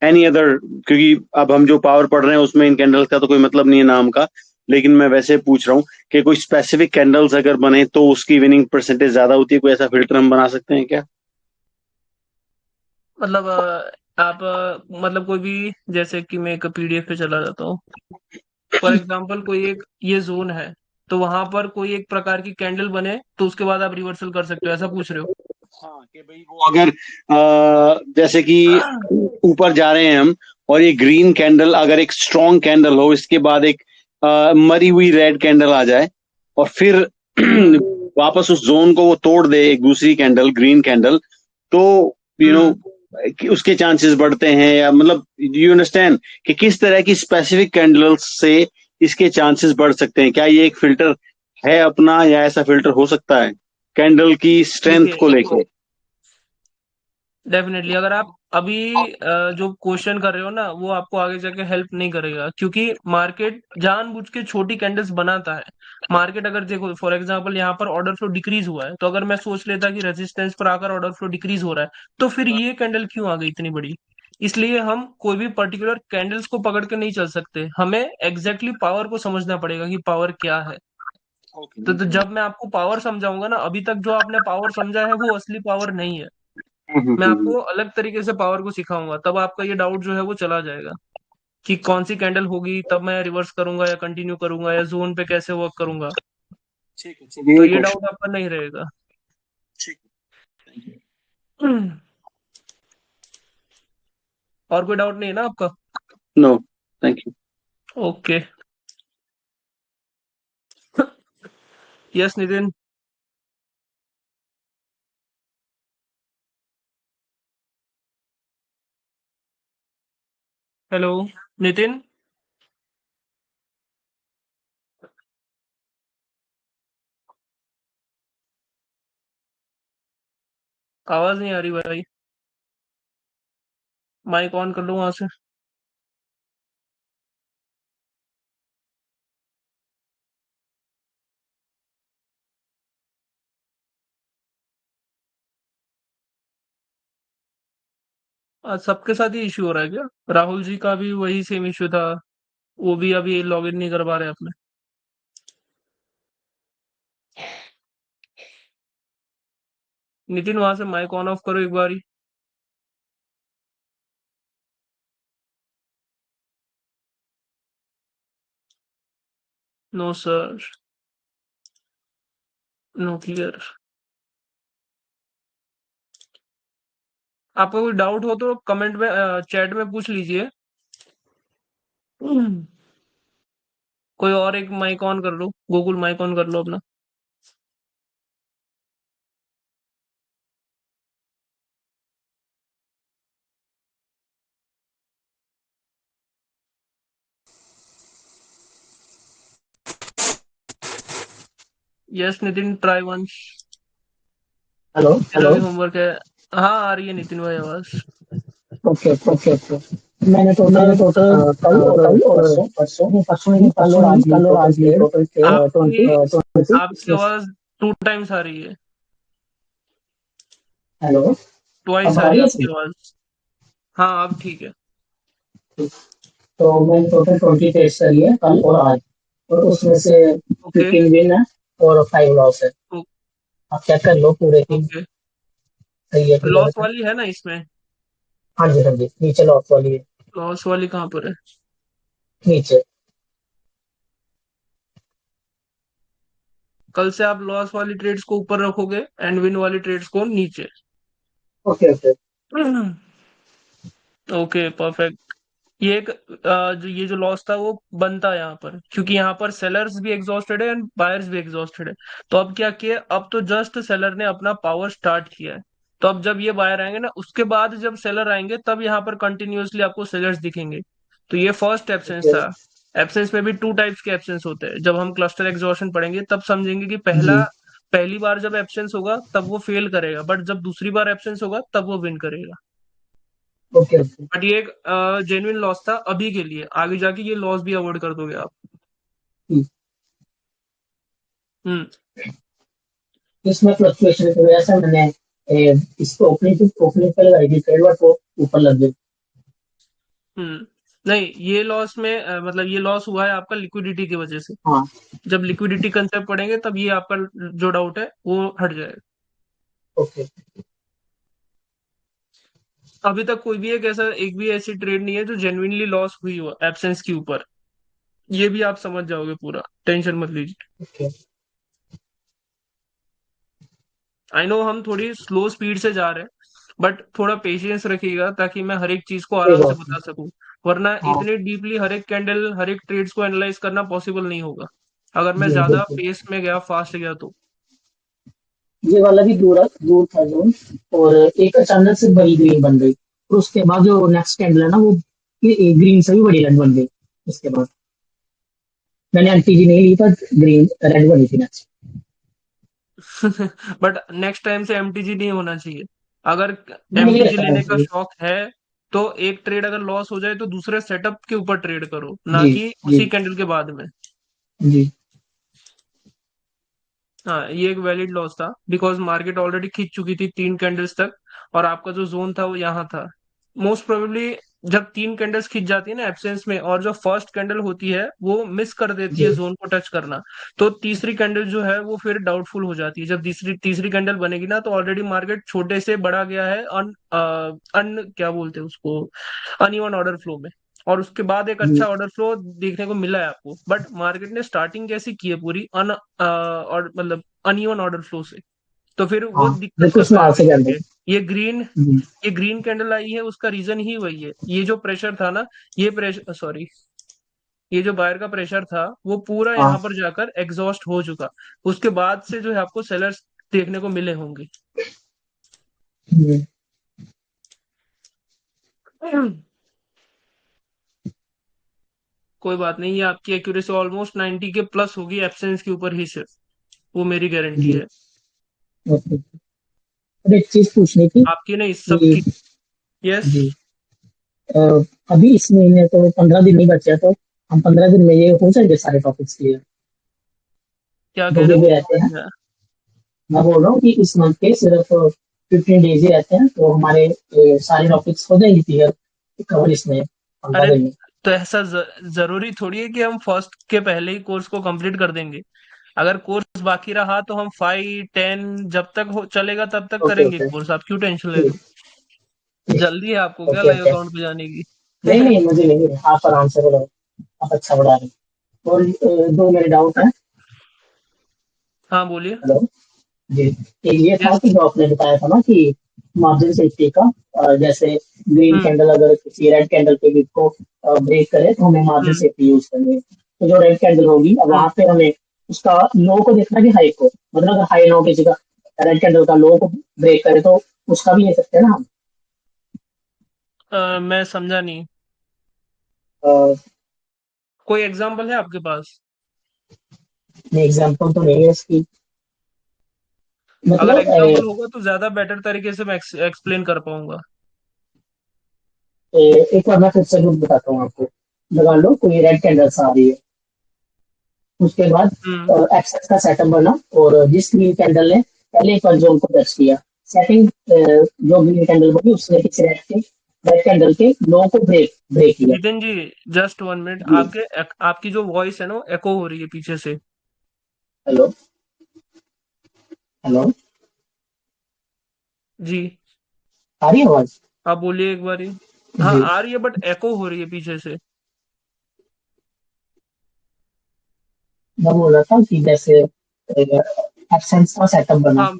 एनी अदर, क्योंकि अब हम जो पावर पढ़ रहे हैं उसमें इन कैंडल्स का तो कोई मतलब नहीं है नाम का, लेकिन मैं वैसे पूछ रहा हूँ कि कोई स्पेसिफिक कैंडल्स अगर बने तो उसकी विनिंग परसेंटेज ज्यादा होती है, कोई ऐसा फिल्टर हम बना सकते हैं क्या? मतलब आप मतलब कोई भी, जैसे कि मैं एक पीडीएफ पे चला जाता हूँ, फॉर एग्जांपल कोई एक ये जोन है, तो वहां पर कोई एक प्रकार की कैंडल बने तो उसके बाद आप रिवर्सल कर सकते हो, ऐसा पूछ रहे हो? हाँ, कि भाई वो अगर जैसे कि ऊपर जा रहे हैं हम, और ये ग्रीन कैंडल अगर एक स्ट्रॉन्ग कैंडल हो, इसके बाद एक मरी हुई रेड कैंडल आ जाए, और फिर हम्म। वापस उस जोन को वो तोड़ दे एक दूसरी कैंडल, ग्रीन कैंडल, तो यू नो हम्म। उसके चांसेस बढ़ते हैं, या मतलब यू अंडरस्टैंड कि किस तरह की स्पेसिफिक कैंडल्स से इसके चांसेस बढ़ सकते हैं? क्या ये एक फिल्टर है अपना, या ऐसा फिल्टर हो सकता है कैंडल की स्ट्रेंथ देखिए, को लेकर? डेफिनेटली अगर आप अभी जो क्वेश्चन कर रहे हो ना, वो आपको आगे जाके हेल्प नहीं करेगा, क्योंकि मार्केट जानबूझ के छोटी कैंडल्स बनाता है। मार्केट अगर देखो, फॉर एग्जांपल यहाँ पर ऑर्डर फ्लो डिक्रीज हुआ है, तो अगर मैं सोच लेता कि रेजिस्टेंस पर आकर ऑर्डर फ्लो डिक्रीज हो रहा है, तो फिर ये कैंडल क्यों आ गई इतनी बड़ी? इसलिए हम कोई भी पर्टिकुलर कैंडल्स को पकड़ के नहीं चल सकते, हमें एग्जैक्टली पावर को समझना पड़ेगा कि पावर क्या है। तो जब मैं आपको पावर समझाऊंगा ना, अभी तक जो आपने पावर समझा है वो असली पावर नहीं है। मैं आपको अलग तरीके से पावर को सिखाऊंगा, तब आपका ये डाउट जो है वो चला जाएगा कि कौन सी कैंडल होगी, तब मैं रिवर्स करूंगा या कंटिन्यू करूंगा या जोन पे कैसे वर्क करूंगा। ठीक है, चलिए तो यही ये क्वेश्चन. डाउट आपका नहीं रहेगा। ठीक है, थैंक यू. और कोई डाउट नहीं है ना आपका? No, thank you. Okay. Yes Nitin. Hello Nitin, आवाज नहीं आ रही भाई, माइक ऑन कर लो वहां से। आज सबके साथ ही इश्यू हो रहा है क्या? राहुल जी का भी वही सेम इश्यू था, वो भी अभी लॉग इन नहीं कर पा रहे अपने। नितिन वहां से माइक ऑन ऑफ करो एक बारी। No sir, no clear. आपका कोई डाउट हो तो कमेंट में, चैट में पूछ लीजिए। कोई और एक माइक ऑन कर लो, गूगल माइक ऑन कर लो अपना। Yes Nitin, try once. Hello मेरा हेलो। भी होमवर्क है। हाँ आ रही है नितिन भाई आवाज। Okay okay okay. मैंने मैंने टोटल टोटल कल और कल और परसों परसों नहीं, परसों नहीं नहीं, कल और परसों नहीं, आज में कल और टोटल आज में ट्रेड टोटल ट्रेड आपकी 20। आपकी आवाज 2 टाइम्स आ रही है। हेलो। ट्वाइस अब आ आ रही रही है है आपकी सही? आवाज। हाँ अब ठीक है। तो मैंने टोटल 20 ट्रेड्स करी है कल और आज, और उसमें से ओके 15 विन है और 5 लॉस है। आप चेक कर लो पूरे टीम ओके। सही है कि लॉस गलत है। वाली है ना इसमें? हाँ जी हाँ जी, नीचे लॉस वाली है। लॉस वाली कहाँ पर है? नीचे। कल से आप लॉस वाली ट्रेड्स को ऊपर रखोगे एंड विन वाली ट्रेड्स को नीचे। Okay okay. Okay perfect. ये एक ये जो लॉस था वो बनता है यहाँ पर, क्योंकि यहाँ पर सेलर्स भी एग्जॉस्टेड है एंड बायर्स भी एग्जॉस्टेड है। तो अब क्या किया, अब तो जस्ट सेलर ने अपना पावर स्टार्ट किया है। तो अब जब ये बायर आएंगे ना, उसके बाद जब सेलर आएंगे तब यहाँ पर कंटिन्यूअसली आपको सेलर्स दिखेंगे। तो ये फर्स्ट एब्सेंस ओके था। एब्सेंस में भी 2 टाइप्स के एब्सेंस होते हैं। जब हम क्लस्टर एग्जॉशन पढ़ेंगे तब समझेंगे कि जी। पहली बार जब एब्सेंस होगा तब वो फेल करेगा, बट जब दूसरी बार एब्सेंस होगा तब वो विन करेगा। Okay okay. बट ये एक जेन्युइन लॉस था अभी के लिए, आगे जाके ये लॉस भी अवॉइड कर दोगे आप। ठीक। हम्म। इसमें फ्लक्चुएशन की वजह से मैंने इसको ओपनिंग पे लगाई थी ट्रेड, बट वो ऊपर लग गई। हम्म। नहीं, ये लॉस में मतलब ये लॉस हुआ है आपका लिक्विडिटी की वजह से। हाँ। जब लिक्विडिटी कंसेप्ट पढ़ेंगे तब ये आपका जो डाउट है वो हट जाएगा। ओके। अभी तक कोई भी एक भी ऐसी ट्रेड नहीं है जो जेन्युइनली लॉस हुई हो एब्सेंस के ऊपर। ये भी आप समझ जाओगे पूरा, टेंशन मत लीजिए। ओके। आई नो हम थोड़ी स्लो स्पीड से जा रहे हैं, बट थोड़ा पेशेंस रखिएगा ताकि मैं हर एक चीज को कोई आराम से बात नहीं। बता सकूं। वरना हाँ इतनी डीपली हर एक कैंडल हर एक ट्रेड्स को एनालाइज करना पॉसिबल नहीं होगा अगर मैं जी ज्यादा बिल्कुल। पेस में गया, फास्ट गया तो। ये वाला भी दूर था जोन, और एक अचानक से बड़ी ग्रीन बन गई, और उसके बाद जो नेक्स्ट कैंडल है ना, वो ये ग्रीन से भी बड़ी रेड बन गई। उसके बाद मैंने एनटीजी नहीं ली, पर ग्रीन रेड बनी थी नेक्स्ट। बट नेक्स्ट टाइम से एमटीजी नहीं होना चाहिए। अगर नहीं एमटीजी रहता है लेने का actually। शौक है तो एक ट्रेड अगर लॉस हो जाए तो दूसरे सेटअप के ऊपर ट्रेड करो, ना जी कि जी उसी कैंडल के बाद में। जी। हाँ ये एक वैलिड लॉस था बिकॉज मार्केट ऑलरेडी खींच चुकी थी 3 कैंडल्स तक, और आपका जो जोन था वो यहाँ था। मोस्ट प्रोबेबली जब 3 कैंडल्स खींच जाती है ना एब्सेंस में, और जो फर्स्ट कैंडल होती है वो मिस कर देती है जी जोन को टच करना, तो तीसरी कैंडल जो है वो फिर डाउटफुल हो जाती है। जब तीसरी तीसरी कैंडल बनेगी ना, तो ऑलरेडी मार्केट छोटे से बड़ा गया है अन क्या बोलते हैं उसको, अनइवन ऑर्डर फ्लो में। और उसके बाद एक जी। अच्छा ऑर्डर फ्लो देखने को मिला है आपको, बट मार्केट ने स्टार्टिंग कैसी की है पूरी और मतलब अनइवन ऑर्डर फ्लो से। तो फिर वो हाँ दिक्कत बिल्कुल करता है स्मॉल आगे से कर चल दो। के। ये ग्रीन जी ये ग्रीन कैंडल आई है उसका रीजन ही वही है। ये जो प्रेशर था ना, ये प्रेशर सॉरी ये जो बायर का प्रेशर था वो पूरा यहाँ हाँ। पर जाकर एग्जॉस्ट हो चुका। उसके बाद से जो है आपको सेलर्स देखने को मिले होंगे। जी कोई बात नहीं, ये आपकी एक्यूरेसी ऑलमोस्ट 90 के प्लस होगी एब्सेंस के ऊपर ही सिर्फ, वो मेरी गारंटी जी। है। ओके। अब एक चीज पूछनी थी आपकी नहीं, कि सबकी। यस। जी अ, अभी इस महीने तो 15 दिन नहीं बचे हैं, तो हम 15 दिन में ये हो जाएंगे सारे टॉपिक्स क्लियर क्या जो कह रहे भी हो? रहते हैं? मैं बोल रहा हूँ कि इस मंथ के सिर्फ 15 डेज ही रहते हैं, तो हमारे सारे टॉपिक्स हो जाएंगे क्लियर, कवर इसमें पंद्रह अरे दिन में तो ऐसा जरूरी थोड़ी है कि हम फर्स्ट के पहले ही कोर्स को कंप्लीट कर देंगे। अगर कोर्स बाकी रहा तो हम 5 10 जब तक चलेगा तब तक ओके करेंगे ओके। कोर्स, आप क्यों टेंशन ले रहे ठीक हो? ठीक। जल्दी है आपको क्या ओके लाइव ओके। अकाउंट पे जाने की? नहीं नहीं, मुझे नहीं है, आप आराम से बोलो, आप अच्छा बढ़ा रहे हैं। और दो मेरे डाउट है। हाँ बोलिए। हेलो। जी। एक ये था यस। कि जो आपने बताया था ना कि मार्जिन सेफ्टी का, जैसे ग्रीन हम्म। कैंडल अगर किसी रेड कैंडल के वीक को ब्रेक करे तो हमें मार्जिन हम्म। सेफ्टी यूज करनी है। तो जो रेड कैंडल होगी, अब हम्म। वहां पे हमें उसका लो को देखना कि हाई को, मतलब अगर हाई लो किसी का रेड कैंडल का लो को ब्रेक करे तो उसका भी ले सकते हैं ना हम? मैं समझा नहीं। अ, कोई एग्जांपल है आपके पास? नहीं, एग्जाम्पल तो नहीं है इसकी। अगर मतलब एग्जाम्पल होगा तो ज्यादा बेटर तरीके से मैं एक्सप्लेन कर पाऊंगा। एक बार मैं फिर से रुक बताता हूँ आपको। लगा लो कोई रेड कैंडल्स आ रही है, उसके बाद हम्म। एक्सेस का सेटअप बना, और जिस ग्रीन कैंडल ने पहले एक बार जोन को टच किया, सेकंड जो ग्रीन कैंडल बनी उसने किसी रेड कैंडल के लो को ब्रेक ब्रेक किया। जितिन जी, जस्ट 1 मिनट, जी। आपकी जो वॉइस है ना एको हो रही है पीछे से। हेलो। हेलो। जी। आ रही है आवाज? आप बोलिए एक बारी। हाँ जी। आ रही है बट एको हो रही है पीछे से। मैं बोल रहा था कि जैसे एक्सेस का सेटअप बना, हाँ।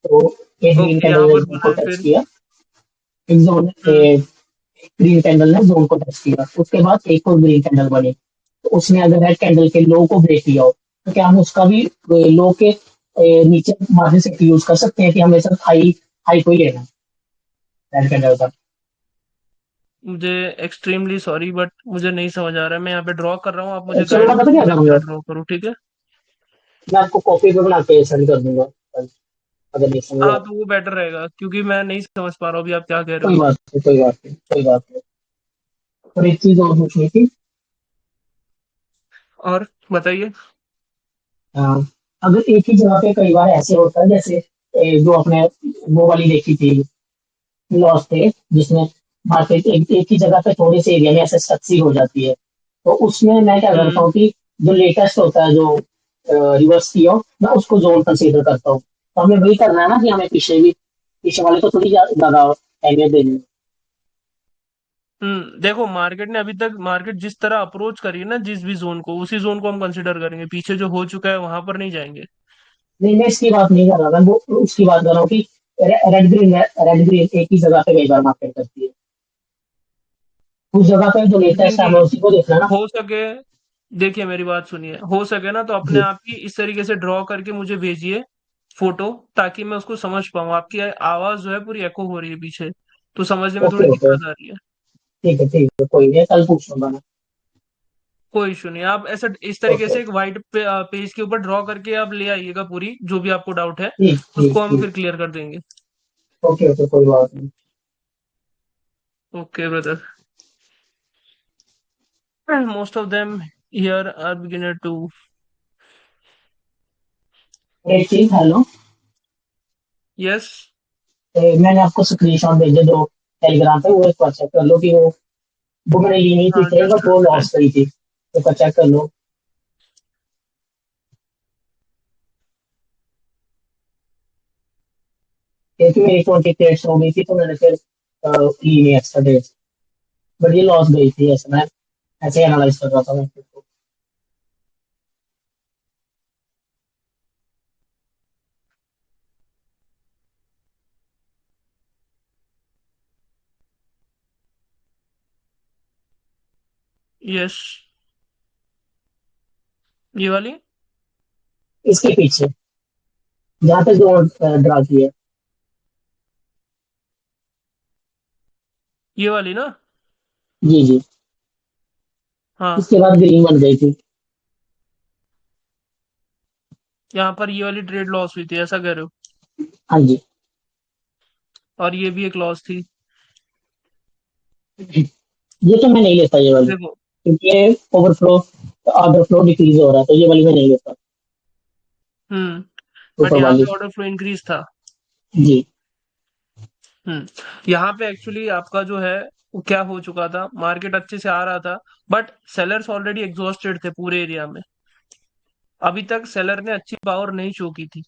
तो एक ग्रीन ओके, कैंडल यहाँ ने पर जोन बना को है टच फिर। किया, एक जोन हम्म। ग्रीन कैंडल ने जोन को टच किया, उसके बाद एक और ग्रीन कैंडल बनी, तो उसने अगर रेड कैंडल के लो को ब्रेक किया हो, तो क्या हम उसका भी लो के नीचे मार्जिन से यूज कर सकते हैं कि हमें सिर्फ हाई हाई को ही लेना है रेड कैंडल का? मुझे एक्सट्रीमली सॉरी बट मुझे नहीं समझ आ रहा है। मैं यहाँ पे ड्रॉ कर रहा हूँ, आप मुझे चलो गाइड मैं पता करो क्या मैं क्या करूंगा, ड्रॉ करूँ, ठीक है। मैं आपको कॉपी पे बना के सेंड कर दूंगा, अगर नहीं समझ हाँ आया। तो वो बेटर रहेगा क्योंकि मैं नहीं समझ पा रहा हूँ अभी आप क्या कह रहे कोई हो। बात नहीं, कोई बात नहीं, कोई बात नहीं। और एक चीज और पूछनी थी। और बताइए। हाँ, अगर एक ही जगह पे कई बार ऐसे होता है, जैसे जो अपने वो वाली देखी थी लॉस थे, जिसमें मार्केट एक ही जगह पे थोड़े से एरिया में ऐसे सक्सीड हो जाती है, तो उसमें मैं क्या करता हम्म। हूँ कि जो लेटेस्ट होता है, जो रिवर्स किया हो, मैं उसको जोन कंसीडर करता हूँ। तो हमें वही करना है ना, कि हमें पीछे वाले को थोड़ी ज्यादा अहमियत देनी है। देखो मार्केट ने अभी तक मार्केट जिस तरह अप्रोच करी है ना जिस भी जोन को, उसी जोन को हम कंसिडर करेंगे, पीछे जो हो चुका है वहां पर नहीं जाएंगे। नहीं, मैं इसकी बात नहीं कर रहा, मैं वो उसकी बात कर रहा हूँ कि रेड ग्रीन एक ही जगह पे कई बार मार्केट करती है, उस जगह पे जो जितिन लेटेस्ट है जी, हमें उसी को देखना है ना। हो सके, देखिए मेरी बात सुनिए, हो सके ना तो अपने जी। आप ही इस तरीके से ड्रॉ करके मुझे भेजिए फोटो, ताकि मैं उसको समझ पाऊँ। आपकी आवाज जो है पूरी एको हो रही है पीछे, तो समझने में ओके थोड़ी ओके। दिक्कत आ रही है। ठीक है, कोई नहीं, कल पूछ लूंगा मैं। कोई इशू नहीं, आप ऐसा इस तरीके ओके। से एक व्हाइट पेज के ऊपर ड्रॉ करके आप ले आइएगा, पूरी जो भी आपको डाउट है ठीक ठीक उसको हम ठीक। फिर क्लियर कर देंगे। ओके ओके, कोई बात नहीं। Okay brother. Most of them here are beginner too. एक चीज, हेलो। यस। मैंने आपको स्क्रीनशॉट भेजे दो टेलीग्राम पे, वो एक बार चेक कर लो कि वो मैंने ली नहीं थी हाँ ट्रेन, जस्ट बट वो लॉस करी थी, तो एक बार चेक कर लो। क्योंकि मेरी 20 ट्रेड्स हो गई थी, तो मैंने फिर ली नहीं एक्स्ट्रा डेज, बट ये लॉस गई थी, ऐसा मैं ऐसे एनालाइज कर रहा था मैं खुद को। यस, ये वाली, इसके पीछे जहाँ पे जो ड्रा की है। ये वाली ना। जी जी। हाँ, इसके बाद ग्रीन बन गई थी। यहाँ पर ये वाली ट्रेड लॉस हुई थी ऐसा कह रहे हो। हाँ जी। और ये भी एक लॉस थी। ये तो मैं नहीं लेता ये वाली, देखो। क्योंकि ये ओवरफ्लो, ऑर्डर फ्लो डिक्रीज हो रहा है, तो ये वाली मैं नहीं लेता, हम्म। बट ऊपर यहाँ वाली। पे ऑर्डर फ्लो इंक्रीज था। जी। हम्म। यहाँ पे एक्चुअली आपका जो है वो क्या हो चुका था, मार्केट अच्छे से आ रहा था बट सेलर्स ऑलरेडी एग्जॉस्टेड थे पूरे एरिया में। अभी तक सेलर ने अच्छी पावर नहीं शो की थी।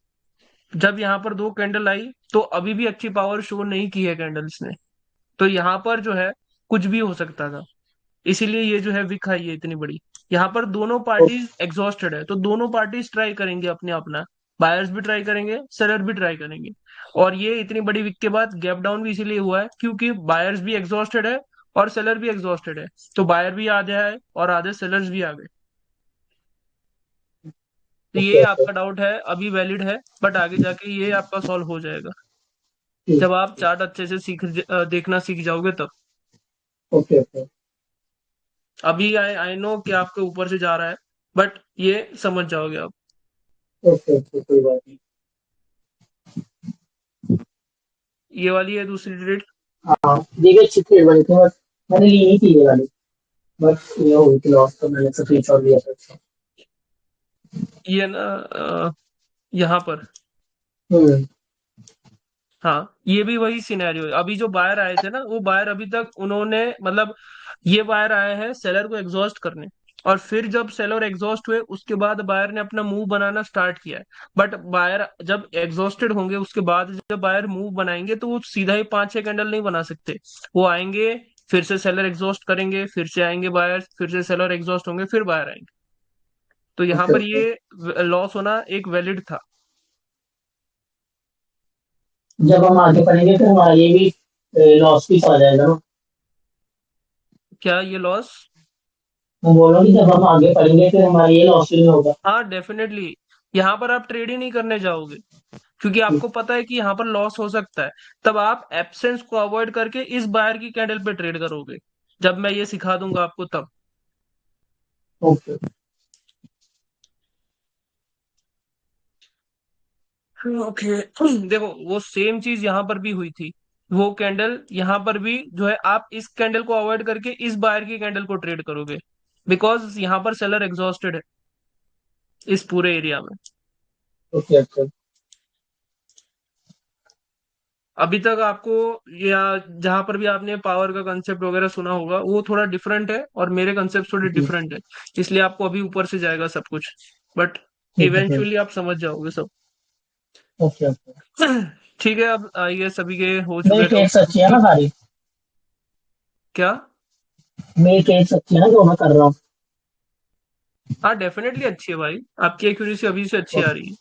जब यहाँ पर दो कैंडल आई तो अभी भी अच्छी पावर शो नहीं की है कैंडल्स ने। तो यहाँ पर जो है कुछ भी हो सकता था, इसीलिए ये जो है विक हाई है इतनी बड़ी। यहाँ पर दोनों तो पार्टीज एग्जॉस्टेड है, तो दोनों पार्टीज ट्राई करेंगे अपने अपना। बायर्स भी ट्राई करेंगे, सेलर भी ट्राई करेंगे। और ये इतनी बड़ी विक के बाद गैप डाउन भी इसीलिए हुआ है क्योंकि बायर्स भी एग्जॉस्टेड है और सेलर भी एग्जॉस्टेड है। तो बायर भी आधे आए और आधे सेलर्स भी आ गए। तो ओके ये ओके। आपका डाउट है अभी वैलिड है, बट आगे जाके ये आपका सॉल्व हो जाएगा ठीक। जब आप चार्ट अच्छे से देखना सीख जाओगे तब। Okay okay. अभी आई आई नो कि आपके ऊपर से जा रहा है, बट ये समझ जाओगे आप। ओके ओके, कोई बात नहीं। ये वाली है दूसरी ट्रेड। हाँ, देखिए अच्छी ट्रेड बनी थी, बट मैंने ली नहीं थी ये वाली, बट ये हो गई थी लॉस, तो मैंने स्क्रीनशॉट लिया था इसका। ये ना यहाँ पर। हम्म। हाँ, ये भी वही सिनेरियो है। अभी जो बायर आए थे ना, वो बायर अभी तक उन्होंने मतलब ये बायर आए हैं सेलर को एग्जॉस्ट करने, और फिर जब सेलर एग्जॉस्ट हुए उसके बाद बायर ने अपना मूव बनाना स्टार्ट किया है। बट बायर जब एग्जॉस्टेड होंगे उसके बाद जब बायर मूव बनाएंगे तो वो सीधा ही 5-6 कैंडल नहीं बना सकते। वो आएंगे, फिर से सेलर एग्जॉस्ट करेंगे, फिर से आएंगे बायर, फिर से सेलर एग्जॉस्ट होंगे, फिर बायर आएंगे। तो यहाँ ओके पर ओके। ये लॉस होना एक वैलिड था। जब हम आगे पढ़ेंगे फिर हमारा ये भी लॉस भी आ जाएगा ना। क्या ये लॉस? मैं बोल रहा हूँ कि जब हम आगे पढ़ेंगे फिर हमारा ये लॉस भी नहीं होगा। हाँ डेफिनेटली। यहाँ पर आप ट्रेड ही नहीं करने जाओगे, क्योंकि आपको पता है कि यहाँ पर लॉस हो सकता है। तब आप एब्सेंस को अवॉइड करके इस बायर की कैंडल पे ट्रेड करोगे, जब मैं ये सिखा दूंगा आपको तब। ओके। ओके। देखो वो सेम चीज यहाँ पर भी हुई थी। वो कैंडल यहाँ पर भी जो है, आप इस कैंडल को अवॉइड करके इस बायर की कैंडल को ट्रेड करोगे, बिकॉज यहाँ पर सेलर एग्जॉस्टेड है इस पूरे एरिया में। Okay okay. अभी तक आपको, या जहां पर भी आपने पावर का कंसेप्ट वगैरह सुना होगा, वो थोड़ा डिफरेंट है और मेरे कंसेप्ट थोड़े जी। डिफरेंट है। इसलिए आपको अभी ऊपर से जाएगा सब कुछ, बट ठीक है ठीक। इवेंचुअली आप समझ जाओगे सब। Okay okay. ठीक है, अब आइए सभी के हो मेरी चुके ट्रेड्स डाउट। अच्छी है ना सारी? क्या? मेरी ट्रेड्स अच्छी है ना जो मैं कर रहा हूँ? हाँ डेफिनेटली अच्छी है भाई, आपकी एक्यूरेसी अभी से अच्छी आ ओके। रही है।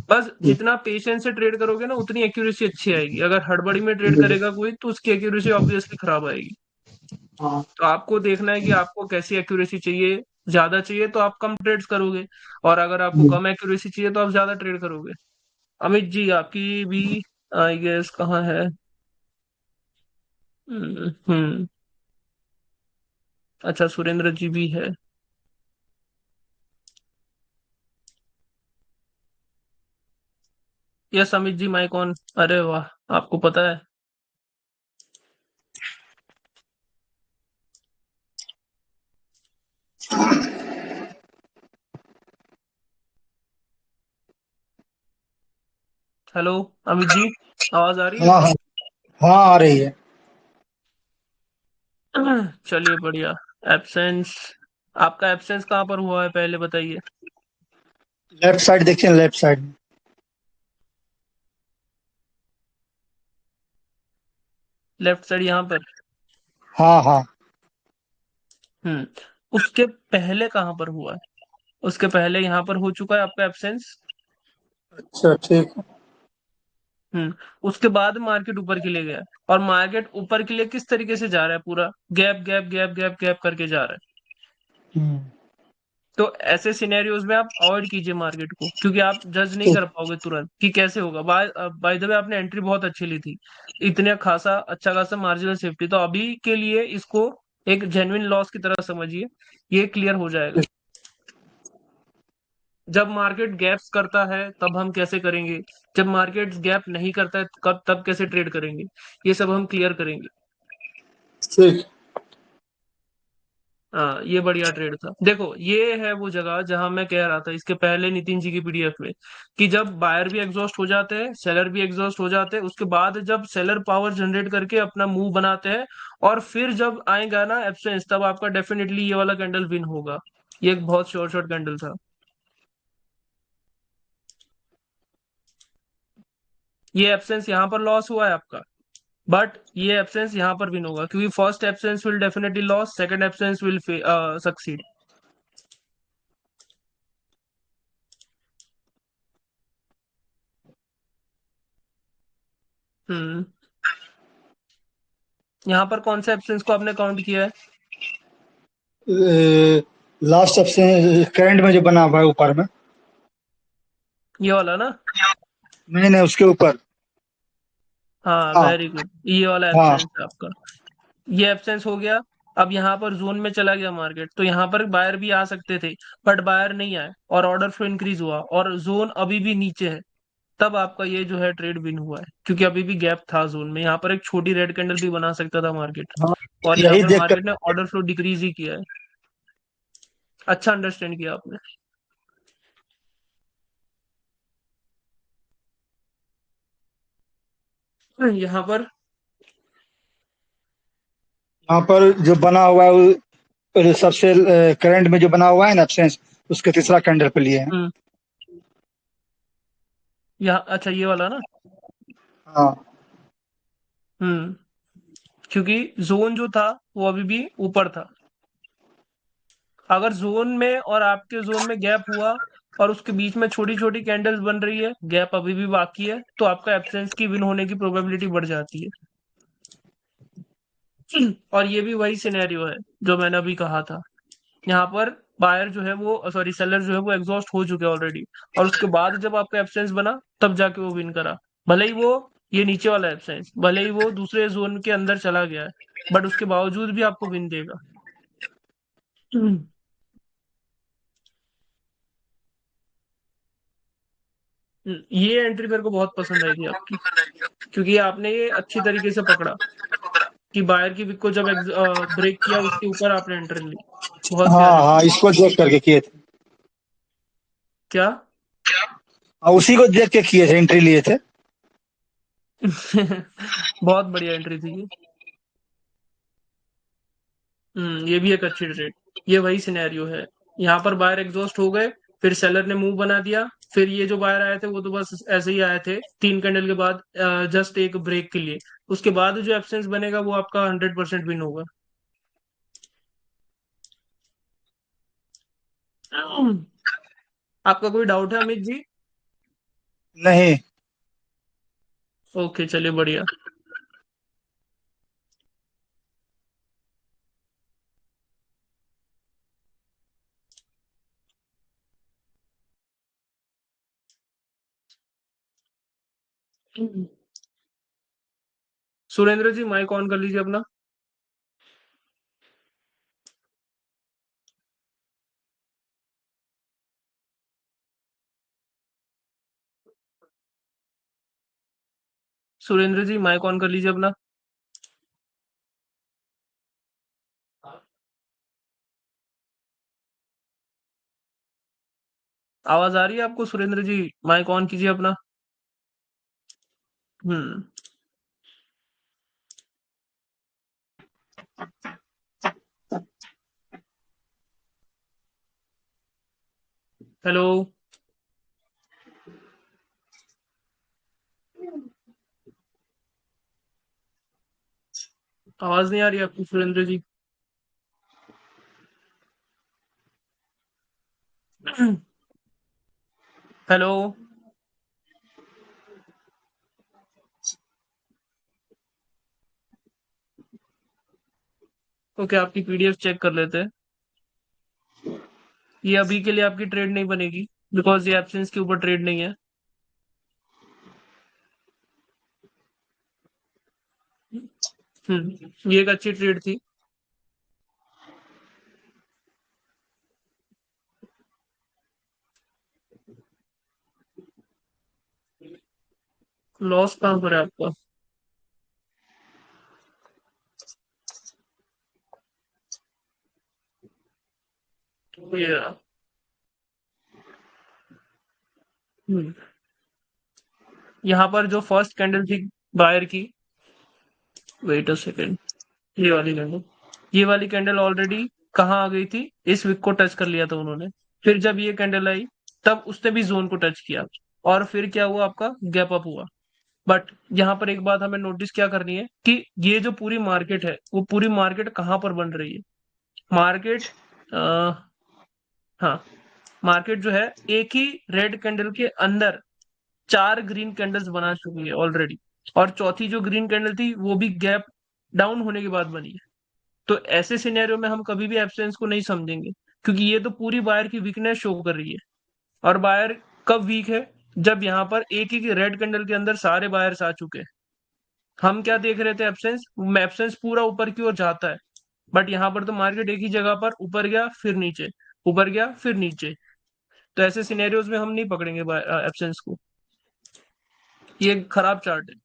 बस जी जितना पेशेंस से ट्रेड करोगे ना, उतनी एक्यूरेसी अच्छी आएगी। अगर हड़बड़ी में ट्रेड जी। करेगा कोई तो उसकी एक्यूरेसी ऑब्वियसली खराब आएगी। हाँ। तो आपको देखना है कि आपको कैसी एक्यूरेसी चाहिए। ज्यादा चाहिए तो आप कम ट्रेड्स करोगे, और अगर आपको जी। कम एक्यूरेसी चाहिए तो आप ज्यादा ट्रेड करोगे। अमित जी आपकी भी आई गेस कहाँ है? हम्म। अच्छा, सुरेंद्र जी भी है। Yes Amit ji, mic on. अरे वाह, आपको पता है। हेलो अमित जी, आवाज आ रही है? हाँ हाँ। हाँ आ रही है। चलिए बढ़िया। एब्सेंस, आपका एब्सेंस कहाँ पर हुआ है पहले बताइए। लेफ्ट साइड देखिए, लेफ्ट साइड। लेफ्ट साइड यहाँ पर। हाँ हाँ। हम्म। उसके पहले कहाँ पर हुआ है? उसके पहले यहाँ पर हो चुका है आपका एब्सेंस। अच्छा ठीक है। उसके बाद मार्केट ऊपर के लिए गया, और मार्केट ऊपर के लिए किस तरीके से जा रहा है? पूरा gap gap gap gap gap करके जा रहा है। हम्म, तो ऐसे सिनेरियोज में आप अवॉइड कीजिए मार्केट को, क्योंकि आप जज नहीं ठीक। कर पाओगे तुरंत कि कैसे होगा। बाय द वे आपने एंट्री बहुत अच्छी ली थी, इतने खासा अच्छा खासा मार्जिनल सेफ्टी, तो अभी के लिए इसको एक जेन्युइन लॉस की तरह समझिए। ये क्लियर हो जाएगा। ठीक। जब मार्केट गैप्स करता है तब हम कैसे करेंगे, जब मार्केट गैप नहीं करता है कब तब कैसे ट्रेड करेंगे, ये सब हम क्लियर करेंगे। ठीक। हाँ, ये बढ़िया ट्रेड था। देखो ये है वो जगह जहां मैं कह रहा था इसके पहले नितिन जी की पीडीएफ में, कि जब बायर भी एग्जॉस्ट हो जाते हैं, सेलर भी एग्जॉस्ट हो जाते हैं, उसके बाद जब सेलर पावर जनरेट करके अपना मूव बनाते हैं, और फिर जब आएगा ना एब्सेंस, तब आपका डेफिनेटली ये वाला कैंडल विन होगा। ये एक बहुत शॉर्ट शॉर्ट कैंडल था। ये एब्सेंस यहाँ पर लॉस हुआ है आपका, बट ये एब्सेंस यहाँ पर विन होगा, क्योंकि first absence will definitely loss, second absence will succeed. Hmm. यहाँ पर कौन से एब्सेंस को आपने काउंट किया है? लास्ट सबसे करंट में जो बना हुआ है ऊपर में। ये वाला ना? नहीं नहीं, उसके ऊपर। हाँ हाँ वेरी गुड, ये वाला हाँ। एब्सेंस है आपका। ये एब्सेंस हो गया। अब यहाँ पर जोन में चला गया मार्केट, तो यहाँ पर बायर भी आ सकते थे, बट बायर नहीं आए और ऑर्डर फ्लो इंक्रीज हुआ और जोन अभी भी नीचे है, तब आपका ये जो है ट्रेड विन हुआ है, क्योंकि अभी भी गैप था जोन में। यहाँ पर एक छोटी रेड कैंडल भी बना सकता था मार्केट, हाँ, और यहाँ यही पर देख कर। मार्केट ने ऑर्डर फ्लो डिक्रीज ही किया है। अच्छा अंडरस्टैंड किया आपने। यहाँ पर यहाँ पर जो बना हुआ है सबसे करंट में जो बना हुआ है ना एब्सेंस, उसके तीसरा कैंडल पे लिए हैं। हम्म, यहाँ अच्छा ये वाला ना। हाँ हम्म, क्योंकि जोन जो था वो अभी भी ऊपर था। अगर जोन में और आपके जोन में गैप हुआ और उसके बीच में छोटी छोटी कैंडल्स बन रही है, गैप अभी भी बाकी है, तो आपका एब्सेंस की विन होने की प्रोबेबिलिटी बढ़ जाती है। और ये भी वही सिनेरियो है जो मैंने अभी कहा था। यहाँ पर बायर जो है वो, सॉरी सेलर जो है वो एग्जॉस्ट हो चुके हैं ऑलरेडी, और उसके बाद जब आपका एब्सेंस बना तब जाके वो विन करा। भले ही वो, ये नीचे वाला एब्सेंस भले ही वो दूसरे जोन के अंदर चला गया है, बट उसके बावजूद भी आपको विन देगा। ये एंट्री मेरे को बहुत पसंद आई थी आपकी, क्योंकि आपने ये अच्छी तरीके से पकड़ा कि बायर की विक को जब ब्रेक किया उसके ऊपर आपने एंट्री ली। बहुत हाँ प्यारी हाँ, थी। इसको देख करके किए थे। क्या? हाँ, उसी को देख के किए थे, एंट्री लिए थे। बहुत बढ़िया एंट्री थी ये। ये भी एक अच्छी ट्रेड। ये वही सिनेरियो है। यहाँ पर बायर एग्जॉस्ट हो गए, फिर सेलर ने मूव बना दिया, फिर ये जो बायर आए थे वो तो बस ऐसे ही आए थे 3 कैंडल के बाद, जस्ट एक ब्रेक के लिए। उसके बाद जो एब्सेंस बनेगा वो आपका 100% विन होगा। आपका कोई डाउट है अमित जी? नहीं। ओके चलिए बढ़िया। सुरेंद्र जी माइक ऑन कर लीजिए अपना। सुरेंद्र जी माइक ऑन कर लीजिए अपना। आवाज आ रही है आपको सुरेंद्र जी? माइक ऑन कीजिए अपना। हम्म। हेलो। आवाज नहीं आ रही आपकी सुरेंद्र जी? हेलो। ओके आपकी पीडीएफ चेक कर लेते हैं। ये अभी के लिए आपकी ट्रेड नहीं बनेगी, बिकॉज ये एब्सेंस के ऊपर ट्रेड नहीं है। ये एक अच्छी ट्रेड थी। लॉस कहाँ पर है आपका? ये रहा। हम्म, यहाँ पर जो फर्स्ट कैंडल थी बायर की, वेट अ सेकेंड, ये वाली कैंडल, ये वाली कैंडल ऑलरेडी कहाँ आ गई थी? इस विक को टच कर लिया था उन्होंने। फिर जब ये कैंडल आई तब उसने भी जोन को टच किया, और फिर क्या हुआ, आपका गैप अप हुआ। बट यहाँ पर एक बात हमें नोटिस क्या करनी है कि ये जो पूरी मार्केट है वो पूरी मार्केट कहाँ पर बन रही है। मार्केट, हाँ, मार्केट जो है एक ही रेड कैंडल के अंदर 4 ग्रीन कैंडल्स बना चुकी है ऑलरेडी, और चौथी जो ग्रीन कैंडल थी वो भी गैप डाउन होने के बाद बनी है। तो ऐसे सिनेरियो में हम कभी भी एब्सेंस को नहीं समझेंगे, क्योंकि ये तो पूरी बायर की वीकनेस शो कर रही है। और बायर कब वीक है? जब यहाँ पर एक ही रेड कैंडल के अंदर सारे बायर्स आ चुके हैं। हम क्या देख रहे थे? एब्सेंस, एब्सेंस पूरा ऊपर की ओर जाता है, बट यहाँ पर तो मार्केट एक ही जगह पर ऊपर गया फिर नीचे, ऊपर गया फिर नीचे, तो ऐसे सिनेरियोज में हम नहीं पकड़ेंगे एब्सेंस को। ये एक खराब चार्ट है।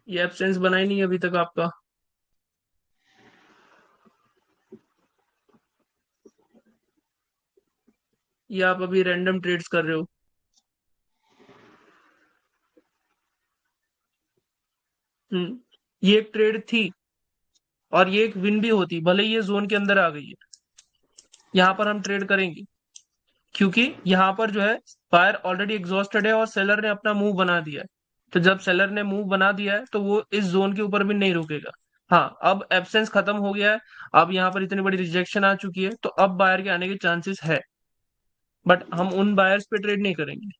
ये एब्सेंस बना ही नहीं अभी तक आपका। ये आप अभी रैंडम ट्रेड्स कर रहे हो। ये एक ट्रेड थी और ये एक विन भी होती, भले ही ये जोन के अंदर आ गई है। यहाँ पर हम ट्रेड करेंगे क्योंकि यहाँ पर जो है बायर ऑलरेडी एग्जॉस्टेड है और सेलर ने अपना मूव बना दिया है। तो जब सेलर ने मूव बना दिया है तो वो इस जोन के ऊपर भी नहीं रुकेगा। हाँ, अब एब्सेंस खत्म हो गया है, अब यहाँ पर इतनी बड़ी रिजेक्शन आ चुकी है, तो अब बायर के आने के चांसेस है, बट हम उन बायर्स पे ट्रेड नहीं करेंगे।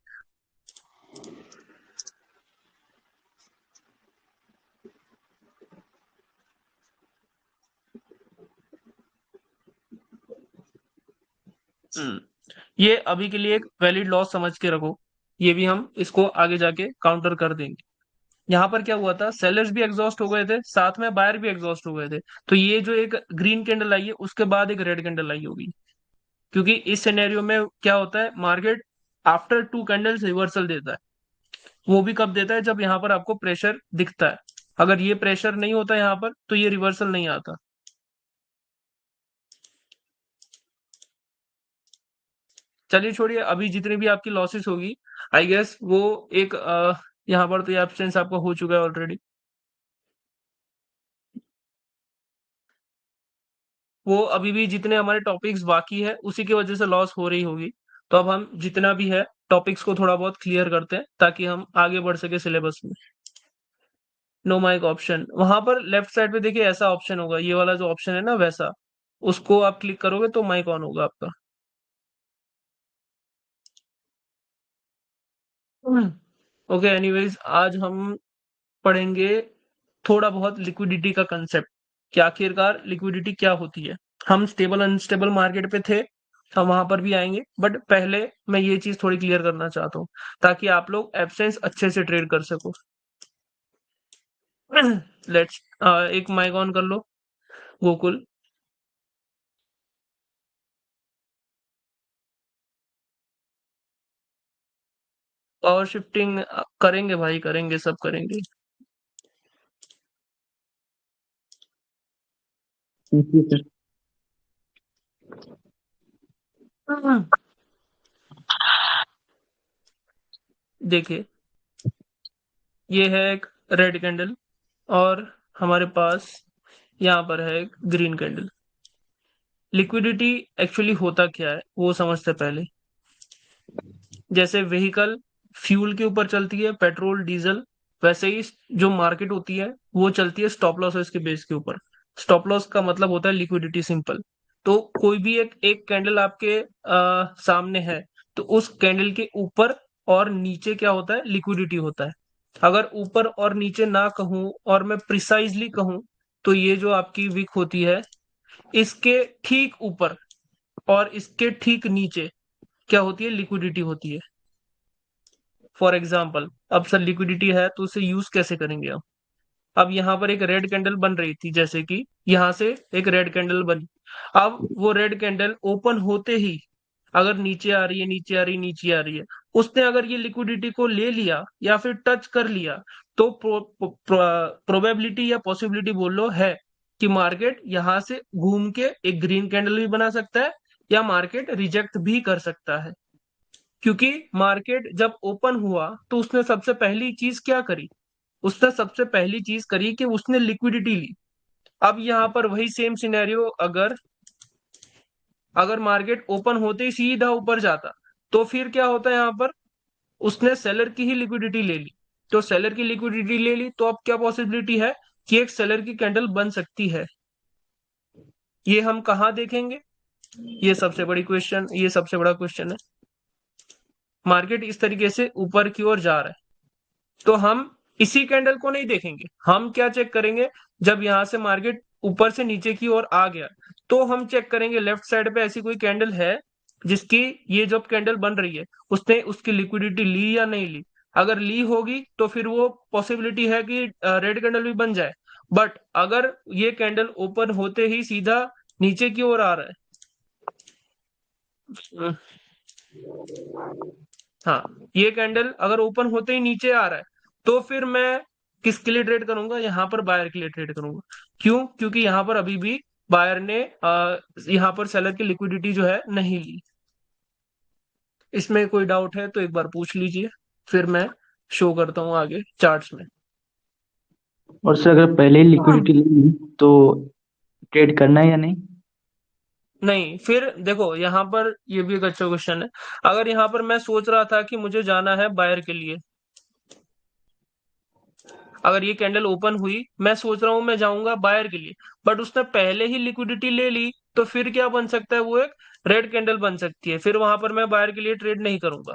ये अभी के लिए एक वैलिड लॉस समझ के रखो, ये भी हम इसको आगे जाके काउंटर कर देंगे। यहाँ पर क्या हुआ था, सेलर्स भी एग्जॉस्ट हो गए थे, साथ में बायर भी एग्जॉस्ट हो गए थे, तो ये जो एक ग्रीन कैंडल आई है उसके बाद एक रेड कैंडल आई होगी, क्योंकि इस सिनेरियो में क्या होता है, मार्केट आफ्टर 2 कैंडल्स रिवर्सल देता है। वो भी कब देता है, जब यहाँ पर आपको प्रेशर दिखता है। अगर ये प्रेशर नहीं होता यहाँ पर तो ये रिवर्सल नहीं आता। चलिए छोड़िए, अभी जितनी भी आपकी लॉसेस होगी आई गेस वो एक यहाँ पर तो ये एब्सेंस आपका हो चुका है ऑलरेडी, वो अभी भी जितने हमारे टॉपिक्स बाकी है उसी की वजह से लॉस हो रही होगी। तो अब हम जितना भी है टॉपिक्स को थोड़ा बहुत क्लियर करते हैं ताकि हम आगे बढ़ सके सिलेबस में। नो माइक ऑप्शन, वहां पर लेफ्ट साइड पे देखिए ऐसा ऑप्शन होगा, ये वाला जो ऑप्शन है ना वैसा, उसको आप क्लिक करोगे तो माइक ऑन होगा आपका। ओके, एनीवेज आज हम पढ़ेंगे थोड़ा बहुत लिक्विडिटी का कंसेप्ट, कि आखिरकार लिक्विडिटी क्या होती है। हम स्टेबल अनस्टेबल मार्केट पे थे, हम वहां पर भी आएंगे, बट पहले मैं ये चीज थोड़ी क्लियर करना चाहता हूँ ताकि आप लोग एब्सेंस अच्छे से ट्रेड कर सको। लेट्स एक माइक ऑन कर लो गोकुल। पावर शिफ्टिंग करेंगे भाई, करेंगे, सब करेंगे। जी सर। देखिए, ये है एक रेड कैंडल और हमारे पास यहाँ पर है एक ग्रीन कैंडल। लिक्विडिटी एक्चुअली होता क्या है वो समझते पहले। जैसे व्हीकल फ्यूल के ऊपर चलती है, पेट्रोल डीजल, वैसे ही जो मार्केट होती है वो चलती है स्टॉप लॉसेस के बेस के ऊपर। स्टॉप लॉस का मतलब होता है लिक्विडिटी, सिंपल। तो कोई भी एक कैंडल आपके सामने है तो उस कैंडल के ऊपर और नीचे क्या होता है, लिक्विडिटी होता है। अगर ऊपर और नीचे ना कहूं और मैं प्रिसाइजली कहूं तो ये जो आपकी विक होती है इसके ठीक ऊपर और इसके ठीक नीचे क्या होती है, लिक्विडिटी होती है। फॉर एग्जाम्पल, अब सर लिक्विडिटी है तो उसे यूज कैसे करेंगे हम। अब यहाँ पर एक रेड कैंडल बन रही थी, जैसे कि यहाँ से एक रेड कैंडल बनी। अब वो रेड कैंडल ओपन होते ही अगर नीचे आ रही है, नीचे आ रही है, नीचे आ रही है, उसने अगर ये लिक्विडिटी को ले लिया या फिर टच कर लिया तो प्रोबेबिलिटी या पॉसिबिलिटी बोल लो है कि मार्केट यहाँ से घूम के एक ग्रीन कैंडल भी बना सकता है या मार्केट रिजेक्ट भी कर सकता है। क्योंकि मार्केट जब ओपन हुआ तो उसने सबसे पहली चीज क्या करी, उसने सबसे पहली चीज करी कि उसने लिक्विडिटी ली। अब यहाँ पर वही सेम सिनेरियो, अगर अगर मार्केट ओपन होते ही सीधा ऊपर जाता तो फिर क्या होता है, यहाँ पर उसने सेलर की ही लिक्विडिटी ले ली। तो सेलर की लिक्विडिटी ले ली तो अब क्या पॉसिबिलिटी है कि एक सेलर की कैंडल बन सकती है। ये हम कहाँ देखेंगे, ये सबसे बड़ा क्वेश्चन है। मार्केट इस तरीके से ऊपर की ओर जा रहा है तो हम इसी कैंडल को नहीं देखेंगे, हम क्या चेक करेंगे, जब यहां से मार्केट ऊपर से नीचे की ओर आ गया तो हम चेक करेंगे लेफ्ट साइड पे ऐसी कोई कैंडल है जिसकी ये जब कैंडल बन रही है उसने उसकी लिक्विडिटी ली या नहीं ली। अगर ली होगी तो फिर वो पॉसिबिलिटी है कि रेड कैंडल भी बन जाए। बट अगर ये कैंडल ओपन होते ही सीधा नीचे की ओर आ रहा है, हाँ, ये कैंडल अगर ओपन होते ही नीचे आ रहा है तो फिर मैं किसके लिए ट्रेड करूंगा? यहाँ पर बायर के लिए ट्रेड करूंगा। क्यों? क्योंकि यहाँ पर अभी भी बायर ने यहाँ पर सेलर की लिक्विडिटी जो है नहीं ली। इसमें कोई डाउट है तो एक बार पूछ लीजिए, फिर मैं शो करता हूँ आगे चार्ट्स में। और सर अगर पहले ही लिक्विडिटी ले ली तो ट्रेड करना है या नहीं? नहीं, फिर देखो यहाँ पर ये भी एक अच्छा क्वेश्चन है। अगर यहाँ पर मैं सोच रहा था कि मुझे जाना है बायर के लिए, अगर ये कैंडल ओपन हुई मैं सोच रहा हूं मैं जाऊंगा बायर के लिए, बट उसने पहले ही लिक्विडिटी ले ली, तो फिर क्या बन सकता है? वो एक रेड कैंडल बन सकती है। फिर वहां पर मैं बायर के लिए ट्रेड नहीं करूंगा,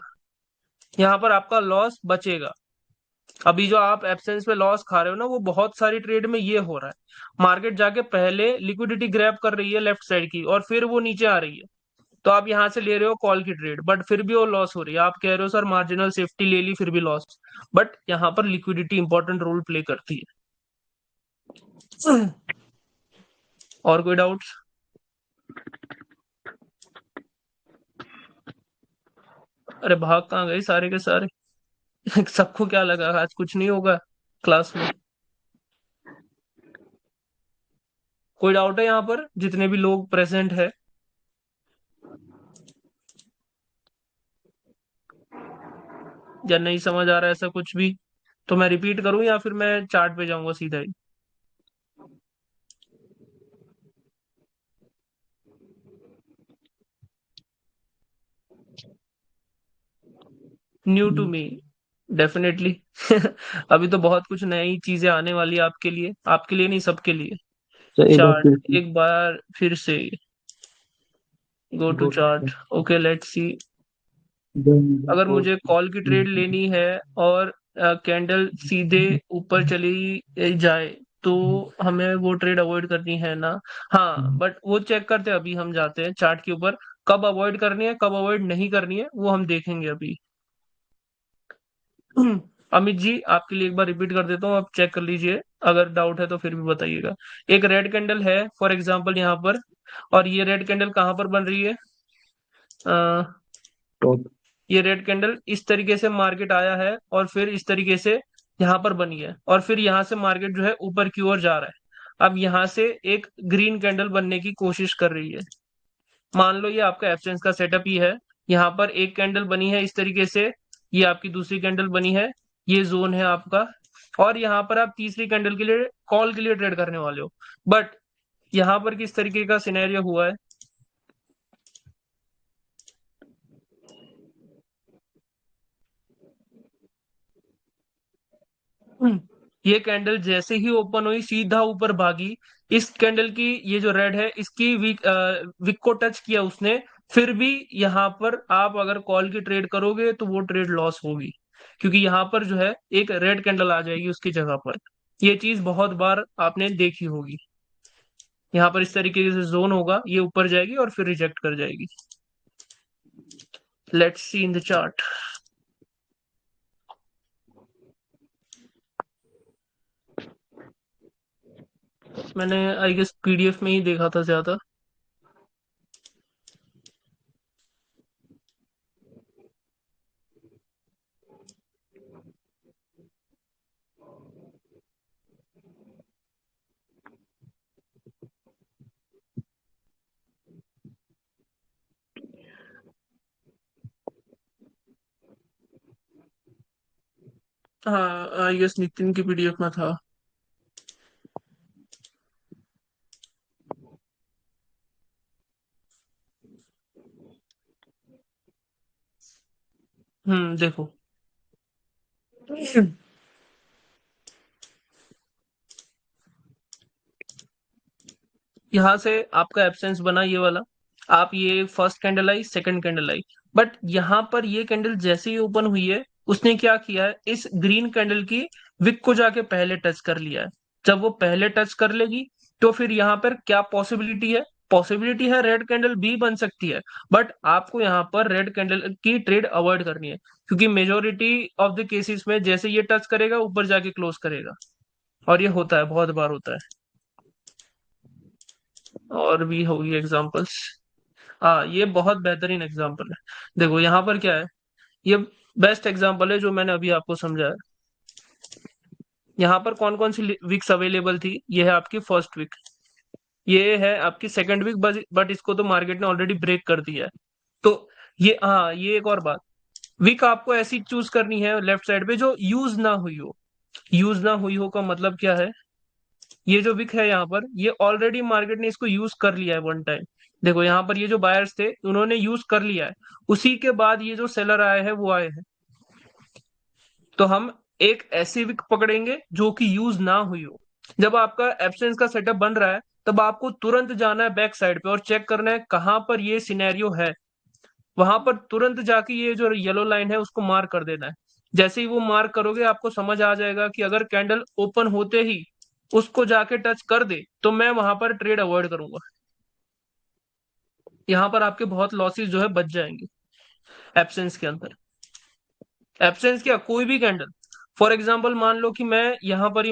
यहाँ पर आपका लॉस बचेगा। अभी जो आप एब्सेंस में लॉस खा रहे हो ना, वो बहुत सारी ट्रेड में ये हो रहा है। मार्केट जाके पहले लिक्विडिटी ग्रैब कर रही है लेफ्ट साइड की और फिर वो नीचे आ रही है, तो आप यहाँ से ले रहे हो कॉल की ट्रेड, बट फिर भी वो लॉस हो रही है। आप कह रहे हो सर मार्जिनल सेफ्टी ले ली फिर भी लॉस, बट यहाँ पर लिक्विडिटी इंपॉर्टेंट रोल प्ले करती है। और कोई डाउट्स? अरे भाग कहाँ गए सारे के सारे? सबको क्या लगा आज कुछ नहीं होगा क्लास में? कोई डाउट है यहाँ पर जितने भी लोग प्रेजेंट है? या नहीं समझ आ रहा है ऐसा कुछ भी? तो मैं रिपीट करूं या फिर मैं चार्ट पे जाऊंगा सीधा ही? New to me, definitely. अभी तो बहुत कुछ नई चीजें आने वाली है आपके लिए नहीं, सबके लिए। सर एक बार फिर चार्ट से एक बार फिर से, go to go chart. Okay, let's see. अगर और मुझे कॉल की ट्रेड लेनी है और कैंडल सीधे ऊपर चली जाए तो हमें वो ट्रेड अवॉइड करनी है ना? हाँ, बट वो चेक करते हैं, अभी हम जाते हैं चार्ट के ऊपर। कब अवॉइड करनी है कब अवॉइड नहीं करनी है वो हम देखेंगे अभी। अमित जी, आपके लिए एक बार रिपीट कर देता हूँ, आप चेक कर लीजिए। अगर डाउट है तो फिर भी बताइएगा। एक रेड कैंडल है फॉर एग्जांपल यहाँ पर, और ये रेड कैंडल कहाँ पर बन रही है? टॉप। ये रेड कैंडल इस तरीके से मार्केट आया है और फिर इस तरीके से यहाँ पर बनी है, और फिर यहाँ से मार्केट जो है ऊपर की ओर जा रहा है। अब यहाँ से एक ग्रीन कैंडल बनने की कोशिश कर रही है। मान लो ये आपका एब्सेंस का सेटअप ही है। यहाँ पर एक कैंडल बनी है इस तरीके से, ये आपकी दूसरी कैंडल बनी है, ये जोन है आपका, और यहाँ पर आप तीसरी कैंडल के लिए कॉल के लिए ट्रेड करने वाले हो। बट यहाँ पर किस तरीके का सिनेरियो हुआ है? ये कैंडल जैसे ही ओपन हुई सीधा ऊपर भागी। इस कैंडल की ये जो रेड है इसकी विक को टच किया उसने, फिर भी यहाँ पर आप अगर कॉल की ट्रेड करोगे तो वो ट्रेड लॉस होगी, क्योंकि यहाँ पर जो है एक रेड कैंडल आ जाएगी उसकी जगह पर। ये चीज बहुत बार आपने देखी होगी। यहाँ पर इस तरीके से जोन होगा, ये ऊपर जाएगी और फिर रिजेक्ट कर जाएगी। Let's see in the chart. मैंने आई गेस पीडीएफ में ही देखा था ज्यादा। हाँ, आई गेस नितिन की पीडीएफ में था। देखो, यहाँ से आपका एब्सेंस बना ये वाला। आप ये first candle I, second candle I, but यहाँ पर ये कैंडल जैसे ही ओपन हुई है उसने क्या किया है, इस ग्रीन कैंडल की विक को जाके पहले टच कर लिया है। जब वो पहले टच कर लेगी तो फिर यहाँ पर क्या पॉसिबिलिटी है? पॉसिबिलिटी है रेड कैंडल बी बन सकती है, बट आपको यहाँ पर रेड कैंडल की ट्रेड अवॉइड करनी है, क्योंकि मेजोरिटी ऑफ द केसेस में जैसे ये टच करेगा ऊपर जाके क्लोज करेगा, और ये होता है, बहुत बार होता है। और भी होगी एग्जांपल्स। हाँ, ये बहुत बेहतरीन एग्जांपल है। देखो यहाँ पर क्या है, ये बेस्ट एग्जांपल है जो मैंने अभी आपको समझाया। यहाँ पर कौन कौन सी वीक्स अवेलेबल थी, ये है आपकी फर्स्ट वीक, ये है आपकी सेकंड वीक, बट इसको तो मार्केट ने ऑलरेडी ब्रेक कर दिया है। तो ये, हाँ, ये एक और बात, वीक आपको ऐसी चूज करनी है लेफ्ट साइड पे जो यूज ना हुई हो। यूज ना हुई हो का मतलब क्या है, ये जो विक है यहाँ पर, ये ऑलरेडी मार्केट ने इसको यूज कर लिया है वन टाइम। देखो यहाँ पर ये जो बायर्स थे उन्होंने यूज कर लिया है, उसी के बाद ये जो सेलर आए हैं वो आए हैं। तो हम एक ऐसी विक पकड़ेंगे जो कि यूज ना हुई हो। जब आपका एब्सेंस का सेटअप बन रहा है तब आपको तुरंत जाना है बैक साइड पे और चेक करना है कहां पर ये सिनेरियो है, वहां पर तुरंत जाके ये जो येलो लाइन है उसको मार्क कर देना है। जैसे ही वो मार्क करोगे आपको समझ आ जाएगा कि अगर कैंडल ओपन होते ही उसको जाके टच कर दे तो मैं वहां पर ट्रेड अवॉइड करूंगा। यहाँ पर आपके बहुत लॉसेस जो है बच जाएंगे एब्सेंस के अंदर। एब्सेंस क्या, कोई भी कैंडल, फॉर एग्जांपल मान लो कि मैं यहाँ पर ही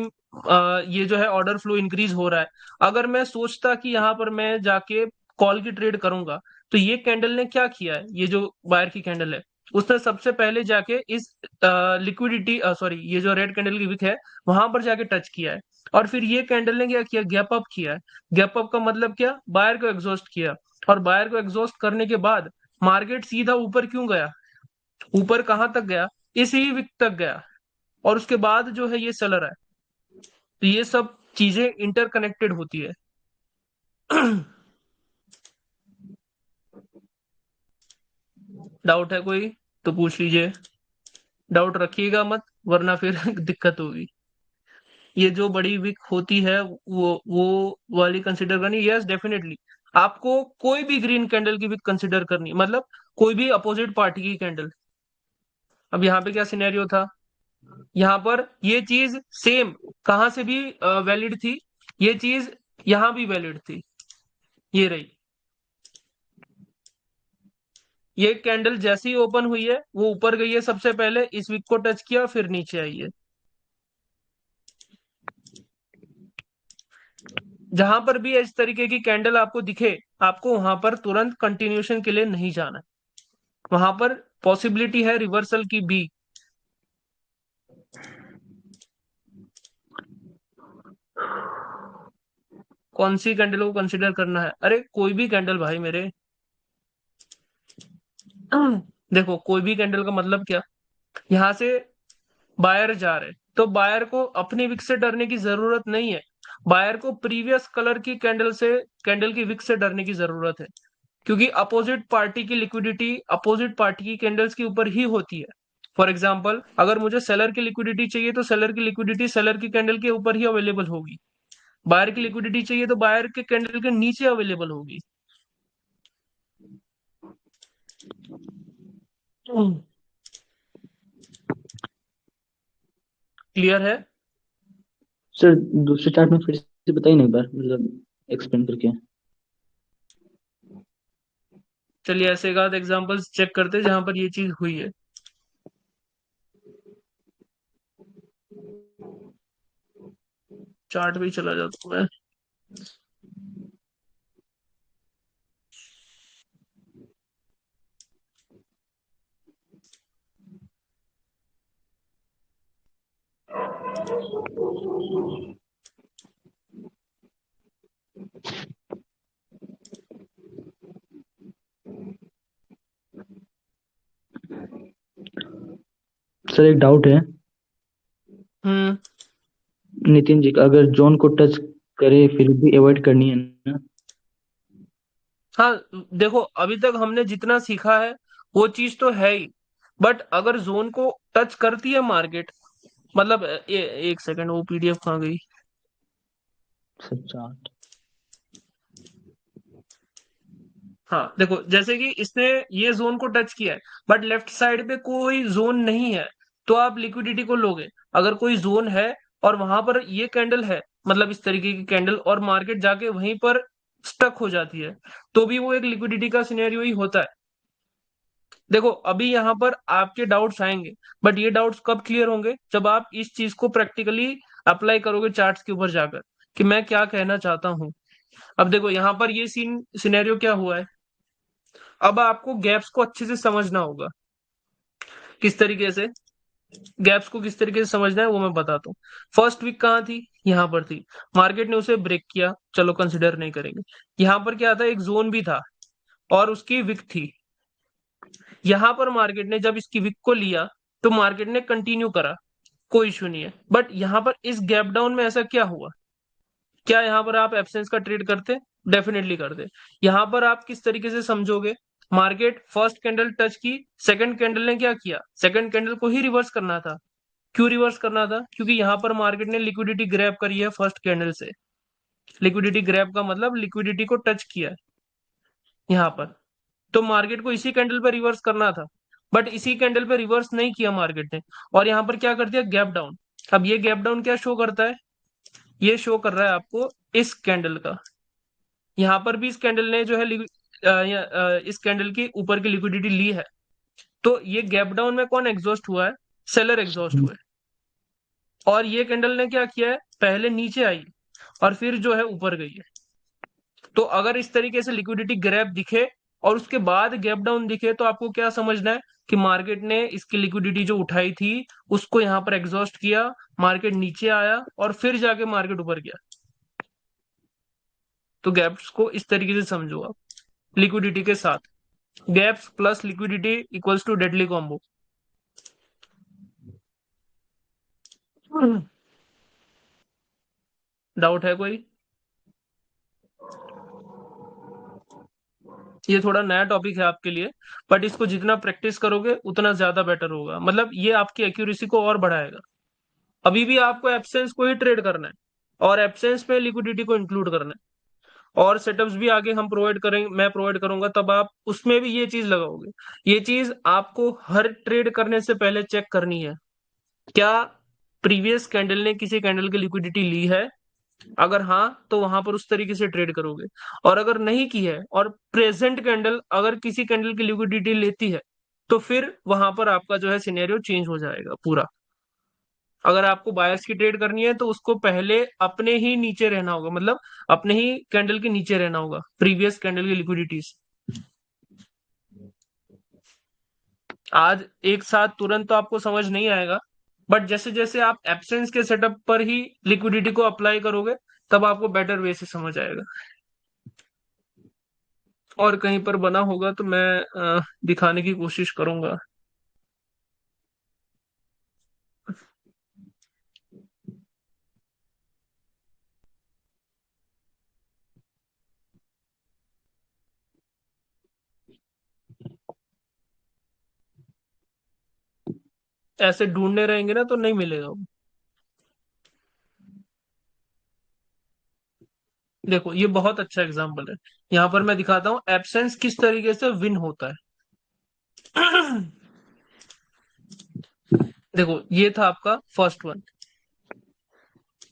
ये जो है ऑर्डर फ्लो इंक्रीज हो रहा है, अगर मैं सोचता कि यहाँ पर मैं जाके कॉल की ट्रेड करूंगा, तो ये कैंडल ने क्या किया है, ये जो बायर की कैंडल है उसने सबसे पहले जाके इस लिक्विडिटी, सॉरी, ये जो रेड कैंडल की विक है वहां पर जाके टच किया है, और फिर ये कैंडल ने क्या किया, गैप अप किया है। गैप अप का मतलब क्या, बायर को एग्जॉस्ट किया, और बायर को एग्जॉस्ट करने के बाद मार्केट सीधा ऊपर क्यों गया, ऊपर कहां तक गया, इसी विक तक गया, और उसके बाद जो है ये सेलर है। तो ये सब चीजें इंटरकनेक्टेड होती है। डाउट है कोई तो पूछ लीजिए, डाउट रखिएगा मत वरना फिर दिक्कत होगी। ये जो बड़ी विक होती है वो वाली कंसिडर करनी, यस डेफिनेटली। आपको कोई भी ग्रीन कैंडल की विक कंसिडर करनी, मतलब कोई भी अपोजिट पार्टी की कैंडल। अब यहाँ पे क्या सिनेरियो था, यहाँ पर ये चीज सेम कहां से भी वैलिड थी, ये चीज यहां भी वैलिड थी, ये रही। ये कैंडल जैसे ही ओपन हुई है वो ऊपर गई है, सबसे पहले इस विक को टच किया फिर नीचे आई है। जहां पर भी इस तरीके की कैंडल आपको दिखे, आपको वहां पर तुरंत कंटिन्यूशन के लिए नहीं जाना है, वहां पर पॉसिबिलिटी है रिवर्सल की भी। कौन सी कैंडल को कंसिडर करना है, अरे कोई भी कैंडल भाई मेरे। देखो कोई भी कैंडल का मतलब क्या, यहां से बायर जा रहे तो बायर को अपनी विक से डरने की जरूरत नहीं है, बायर को प्रीवियस कलर की कैंडल की विक से डरने की जरूरत है, क्योंकि अपोजिट पार्टी की लिक्विडिटी अपोजिट पार्टी की कैंडल्स के ऊपर ही होती है। फॉर एग्जाम्पल अगर मुझे सेलर की लिक्विडिटी चाहिए तो सेलर की लिक्विडिटी सेलर की कैंडल के ऊपर ही अवेलेबल होगी, बायर की लिक्विडिटी चाहिए तो बायर के कैंडल के नीचे अवेलेबल होगी। क्लियर है? सर दूसरे चार्ट में फिर से बताइए ना एक बार, मतलब एक्सप्लेन करके। चलिए ऐसे एक आध एग्जांपल्स चेक करते हैं जहां पर ये चीज हुई है। चार्ट भी चला जाता हूं मैं। सर एक डाउट है हम्म। नितिन जी का, अगर जोन को टच करे फिर भी अवॉइड करनी है ना? हाँ, देखो अभी तक हमने जितना सीखा है वो चीज तो है ही, बट अगर जोन को टच करती है मार्केट, मतलब एक सेकंड, वो पीडीएफ कहाँ गई। Sir chart. हाँ देखो, जैसे कि इसने ये जोन को टच किया है बट लेफ्ट साइड पे कोई जोन नहीं है, तो आप लिक्विडिटी को लोगे। अगर कोई जोन है और वहां पर ये कैंडल है, मतलब इस तरीके की कैंडल, और मार्केट जाके वहीं पर स्टक हो जाती है, तो भी वो एक लिक्विडिटी का सिनेरियो ही होता है। देखो अभी यहाँ पर आपके डाउट्स आएंगे, बट ये डाउट्स कब क्लियर होंगे, जब आप इस चीज को प्रैक्टिकली अप्लाई करोगे चार्ट्स के ऊपर जाकर, कि मैं क्या कहना चाहता हूँ। अब देखो यहाँ पर ये सिनेरियो क्या हुआ है, अब आपको गैप्स को अच्छे से समझना होगा। किस तरीके से गैप्स को किस तरीके से समझना है वो मैं बताता हूँ। फर्स्ट वीक कहाँ थी, यहाँ पर थी, मार्केट ने उसे ब्रेक किया, चलो कंसिडर नहीं करेंगे। यहाँ पर क्या था, एक जोन भी था और उसकी विक थी। यहाँ पर मार्केट ने जब इसकी विक को लिया तो मार्केट ने कंटिन्यू करा, कोई इश्यू नहीं है। बट यहाँ पर इस गैप डाउन में ऐसा क्या हुआ, क्या यहाँ पर आप एब्सेंस का ट्रेड करते, डेफिनेटली करते। यहाँ पर आप किस तरीके से समझोगे, मार्केट फर्स्ट कैंडल टच की, सेकंड कैंडल ने क्या किया, सेकंड कैंडल को ही रिवर्स करना था। क्यों रिवर्स करना था, क्योंकि यहाँ पर मार्केट ने लिक्विडिटी ग्रैब करी है फर्स्ट कैंडल से। लिक्विडिटी ग्रैब का मतलब लिक्विडिटी को टच किया है यहाँ पर, तो मार्केट को इसी कैंडल पे रिवर्स करना था। बट इसी कैंडल पे रिवर्स नहीं किया मार्केट ने, और यहाँ पर क्या कर दिया, गैप डाउन। अब ये गैप डाउन क्या शो करता है, ये शो कर रहा है आपको इस कैंडल का। यहाँ पर भी इस कैंडल ने जो है इस कैंडल की ऊपर की लिक्विडिटी ली है, तो ये गैप डाउन में कौन एग्जॉस्ट हुआ है, सेलर एग्जॉस्ट हुए। और ये कैंडल ने क्या किया है, पहले नीचे आई और फिर जो है ऊपर गई है। तो अगर इस तरीके से लिक्विडिटी ग्रैब दिखे और उसके बाद गैप डाउन दिखे, तो आपको क्या समझना है कि मार्केट ने इसकी लिक्विडिटी जो उठाई थी उसको यहाँ पर एग्जॉस्ट किया, मार्केट नीचे आया और फिर जाके मार्केट ऊपर गया। तो गैप्स को इस तरीके से समझो आप, लिक्विडिटी के साथ, gaps plus liquidity equals to deadly combo. Doubt है कोई, ये थोड़ा नया टॉपिक है आपके लिए, बट इसको जितना प्रैक्टिस करोगे उतना ज्यादा बेटर होगा, मतलब ये आपकी एक्यूरेसी को और बढ़ाएगा। अभी भी आपको एब्सेंस को ही ट्रेड करना है और एब्सेंस में लिक्विडिटी को इंक्लूड करना है, और सेटअप्स भी आगे हम प्रोवाइड करेंगे, मैं प्रोवाइड करूंगा, तब आप उसमें भी ये चीज लगाओगे। ये चीज आपको हर ट्रेड करने से पहले चेक करनी है, क्या प्रीवियस कैंडल ने किसी कैंडल की लिक्विडिटी ली है, अगर हाँ तो वहां पर उस तरीके से ट्रेड करोगे। और अगर नहीं की है और प्रेजेंट कैंडल अगर किसी कैंडल की लिक्विडिटी लेती है, तो फिर वहां पर आपका जो है सिनेरियो चेंज हो जाएगा पूरा। अगर आपको बायर्स की ट्रेड करनी है तो उसको पहले अपने ही नीचे रहना होगा, मतलब अपने ही कैंडल के नीचे रहना होगा प्रीवियस कैंडल की लिक्विडिटीज। आज एक साथ तुरंत तो आपको समझ नहीं आएगा, बट जैसे जैसे आप एब्सेंस के सेटअप पर ही लिक्विडिटी को अप्लाई करोगे तब आपको बेटर वे से समझ आएगा। और कहीं पर बना होगा तो मैं दिखाने की कोशिश करूंगा। ऐसे ढूंढने रहेंगे ना तो नहीं मिलेगा वो। देखो ये बहुत अच्छा एग्जांपल है, यहाँ पर मैं दिखाता हूँ एब्सेंस किस तरीके से विन होता है। देखो ये था आपका फर्स्ट वन,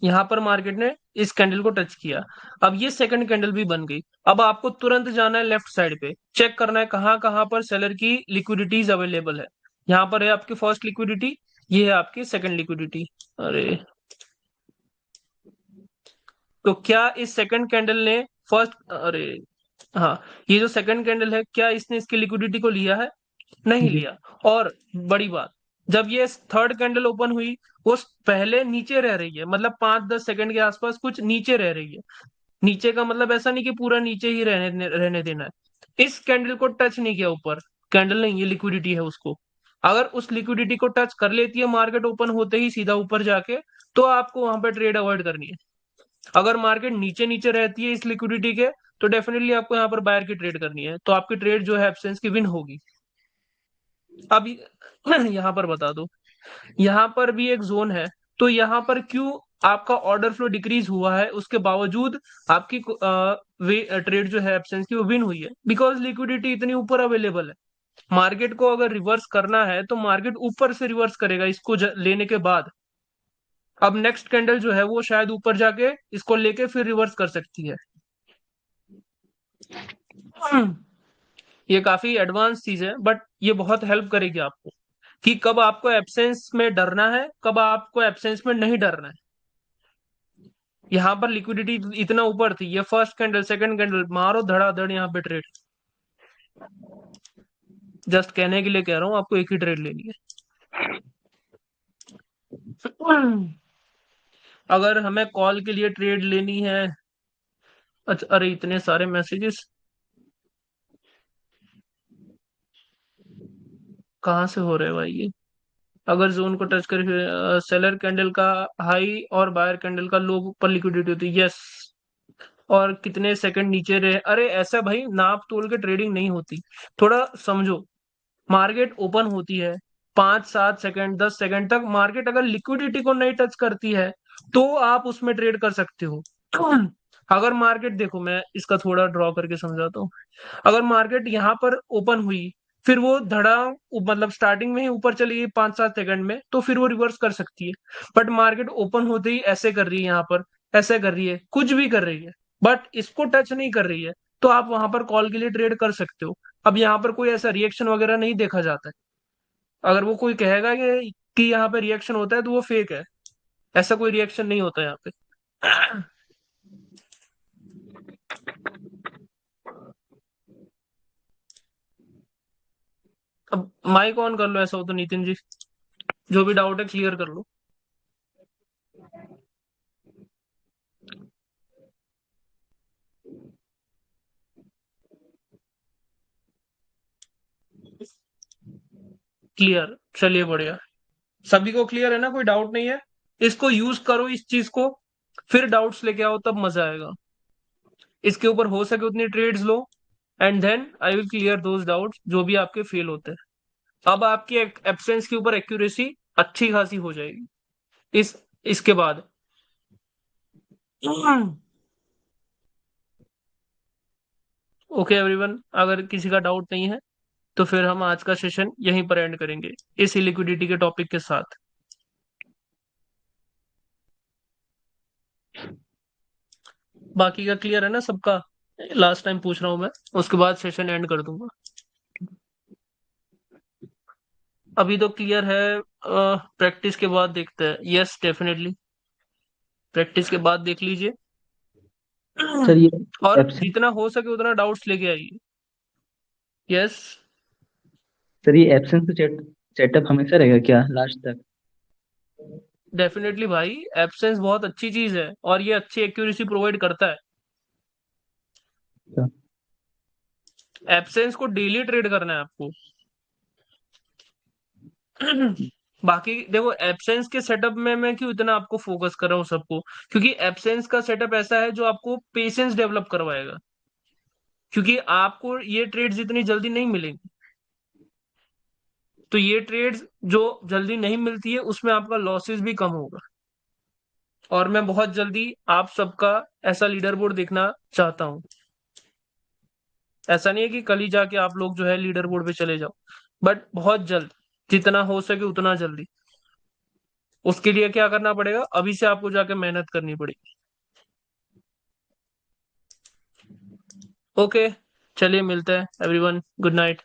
यहाँ पर मार्केट ने इस कैंडल को टच किया, अब ये सेकंड कैंडल भी बन गई। अब आपको तुरंत जाना है लेफ्ट साइड पे, चेक करना है कहाँ कहाँ पर सेलर की लिक्विडिटीज अवेलेबल है। यहाँ पर है आपकी फर्स्ट लिक्विडिटी, ये है आपकी सेकंड लिक्विडिटी। अरे तो क्या इस सेकंड कैंडल ने फर्स्ट, अरे हाँ, ये जो सेकंड कैंडल है क्या इसने इसकी लिक्विडिटी को लिया है, नहीं जी। लिया। और बड़ी बात, जब ये थर्ड कैंडल ओपन हुई वो पहले नीचे रह रही है, मतलब 5-10 सेकंड के आसपास कुछ नीचे रह रही है। नीचे का मतलब ऐसा नहीं कि पूरा नीचे ही रहने देना है, इस कैंडल को टच नहीं किया ऊपर, कैंडल नहीं, ये लिक्विडिटी है उसको। अगर उस लिक्विडिटी को टच कर लेती है मार्केट ओपन होते ही सीधा ऊपर जाके, तो आपको वहां पे ट्रेड अवॉइड करनी है। अगर मार्केट नीचे नीचे रहती है इस लिक्विडिटी के, तो डेफिनेटली आपको यहाँ पर बायर की ट्रेड करनी है, तो आपकी ट्रेड जो है एब्सेंस की विन होगी। अब यहाँ पर बता दो, यहाँ पर भी एक जोन है, तो यहाँ पर क्यों आपका ऑर्डर फ्लो डिक्रीज हुआ है उसके बावजूद आपकी ट्रेड जो है एब्सेंस की वो विन हुई है, बिकॉज लिक्विडिटी इतनी ऊपर अवेलेबल है। मार्केट को अगर रिवर्स करना है तो मार्केट ऊपर से रिवर्स करेगा इसको लेने के बाद। अब नेक्स्ट कैंडल जो है वो शायद ऊपर जाके इसको लेके फिर रिवर्स कर सकती है। ये काफी एडवांस चीज है, बट ये बहुत हेल्प करेगी आपको कि कब आपको एब्सेंस में डरना है, कब आपको एब्सेंस में नहीं डरना है। यहाँ पर लिक्विडिटी इतना ऊपर थी, ये फर्स्ट कैंडल सेकंड कैंडल मारो धड़ाधड़ यहाँ पे ट्रेड। जस्ट कहने के लिए कह रहा हूँ, आपको एक ही ट्रेड लेनी है। अगर हमें कॉल के लिए ट्रेड लेनी है, अच्छा अरे इतने सारे मैसेजेस कहाँ से हो रहे हैं भाई ये। अगर जोन को टच करके सेलर कैंडल का हाई और बायर कैंडल का लो पर लिक्विडिटी होती है, यस। और कितने सेकंड नीचे रहे, अरे ऐसा भाई नाप तोल के ट्रेडिंग नहीं होती, थोड़ा समझो। मार्केट ओपन होती है 5 7 सेकंड 10 सेकंड तक, मार्केट अगर लिक्विडिटी को नहीं टच करती है तो आप उसमें ट्रेड कर सकते हो। अगर मार्केट, देखो मैं इसका थोड़ा ड्रॉ करके समझाता हूँ। अगर मार्केट यहाँ पर ओपन हुई, फिर वो धड़ा मतलब स्टार्टिंग में ही ऊपर चली गई 5 7 सेकंड में, तो फिर वो रिवर्स कर सकती है। बट मार्केट ओपन होते ही ऐसे कर रही है, यहाँ पर ऐसे कर रही है, कुछ भी कर रही है, बट इसको टच नहीं कर रही है, तो आप वहां पर कॉल के लिए ट्रेड कर सकते हो। अब यहाँ पर कोई ऐसा रिएक्शन वगैरह नहीं देखा जाता है। अगर वो कोई कहेगा कि यहाँ पे रिएक्शन होता है तो वो फेक है, ऐसा कोई रिएक्शन नहीं होता यहाँ पे। अब माइक ऑन कर लो, ऐसा हो तो नितिन जी, जो भी डाउट है क्लियर कर लो। क्लियर, चलिए बढ़िया। सभी को क्लियर है ना, कोई डाउट नहीं है। इसको यूज करो इस चीज को, फिर डाउट्स लेके आओ, तब मजा आएगा। इसके ऊपर हो सके उतनी ट्रेड्स लो, and then I will clear those doubts जो भी आपके फेल होते हैं। अब आपकी एब्सेंस के ऊपर एक्यूरेसी अच्छी खासी हो जाएगी इस इसके बाद। ओके एवरीवन, अगर किसी का डाउट नहीं है तो फिर हम आज का सेशन यहीं पर एंड करेंगे इस लिक्विडिटी के टॉपिक के साथ। बाकी का क्लियर है ना सबका? लास्ट टाइम पूछ रहा हूं मैं, उसके बाद सेशन एंड कर दूंगा। अभी तो क्लियर है, प्रैक्टिस के बाद देखते हैं। यस डेफिनेटली, प्रैक्टिस के बाद देख लीजिए। सर ये और एब्सेंट जितना हो सके उतना डाउट्स लेके आइए। यस सर ये एब्सेंट सेटअप हमेशा रहेगा क्या लास्ट तक? डेफिनेटली भाई, एब्सेंस बहुत अच्छी चीज है और ये अच्छी एक्यूरेसी प्रोवाइड करता है। तो एब्सेंस को डेली ट्रेड करना है आपको। बाकी देखो, एब्सेंस के सेटअप में मैं क्यों इतना आपको फोकस कर रहा हूँ सबको, क्योंकि एब्सेंस का सेटअप ऐसा है जो आपको पेशेंस डेवलप करवाएगा। क्योंकि आपको ये ट्रेड्स इतनी जल्दी नहीं मिलेंगी, तो ये ट्रेड्स जो जल्दी नहीं मिलती है उसमें आपका लॉसेस भी कम होगा। और मैं बहुत जल्दी आप सबका ऐसा लीडर बोर्ड देखना चाहता हूँ। ऐसा नहीं है कि कल ही जाके आप लोग जो है लीडर बोर्ड पे चले जाओ, बट बहुत जल्द, जितना हो सके उतना जल्दी। उसके लिए क्या करना पड़ेगा, अभी से आपको जाके मेहनत करनी पड़ेगी। ओके, चलिए मिलते हैं एवरीवन, गुड नाइट।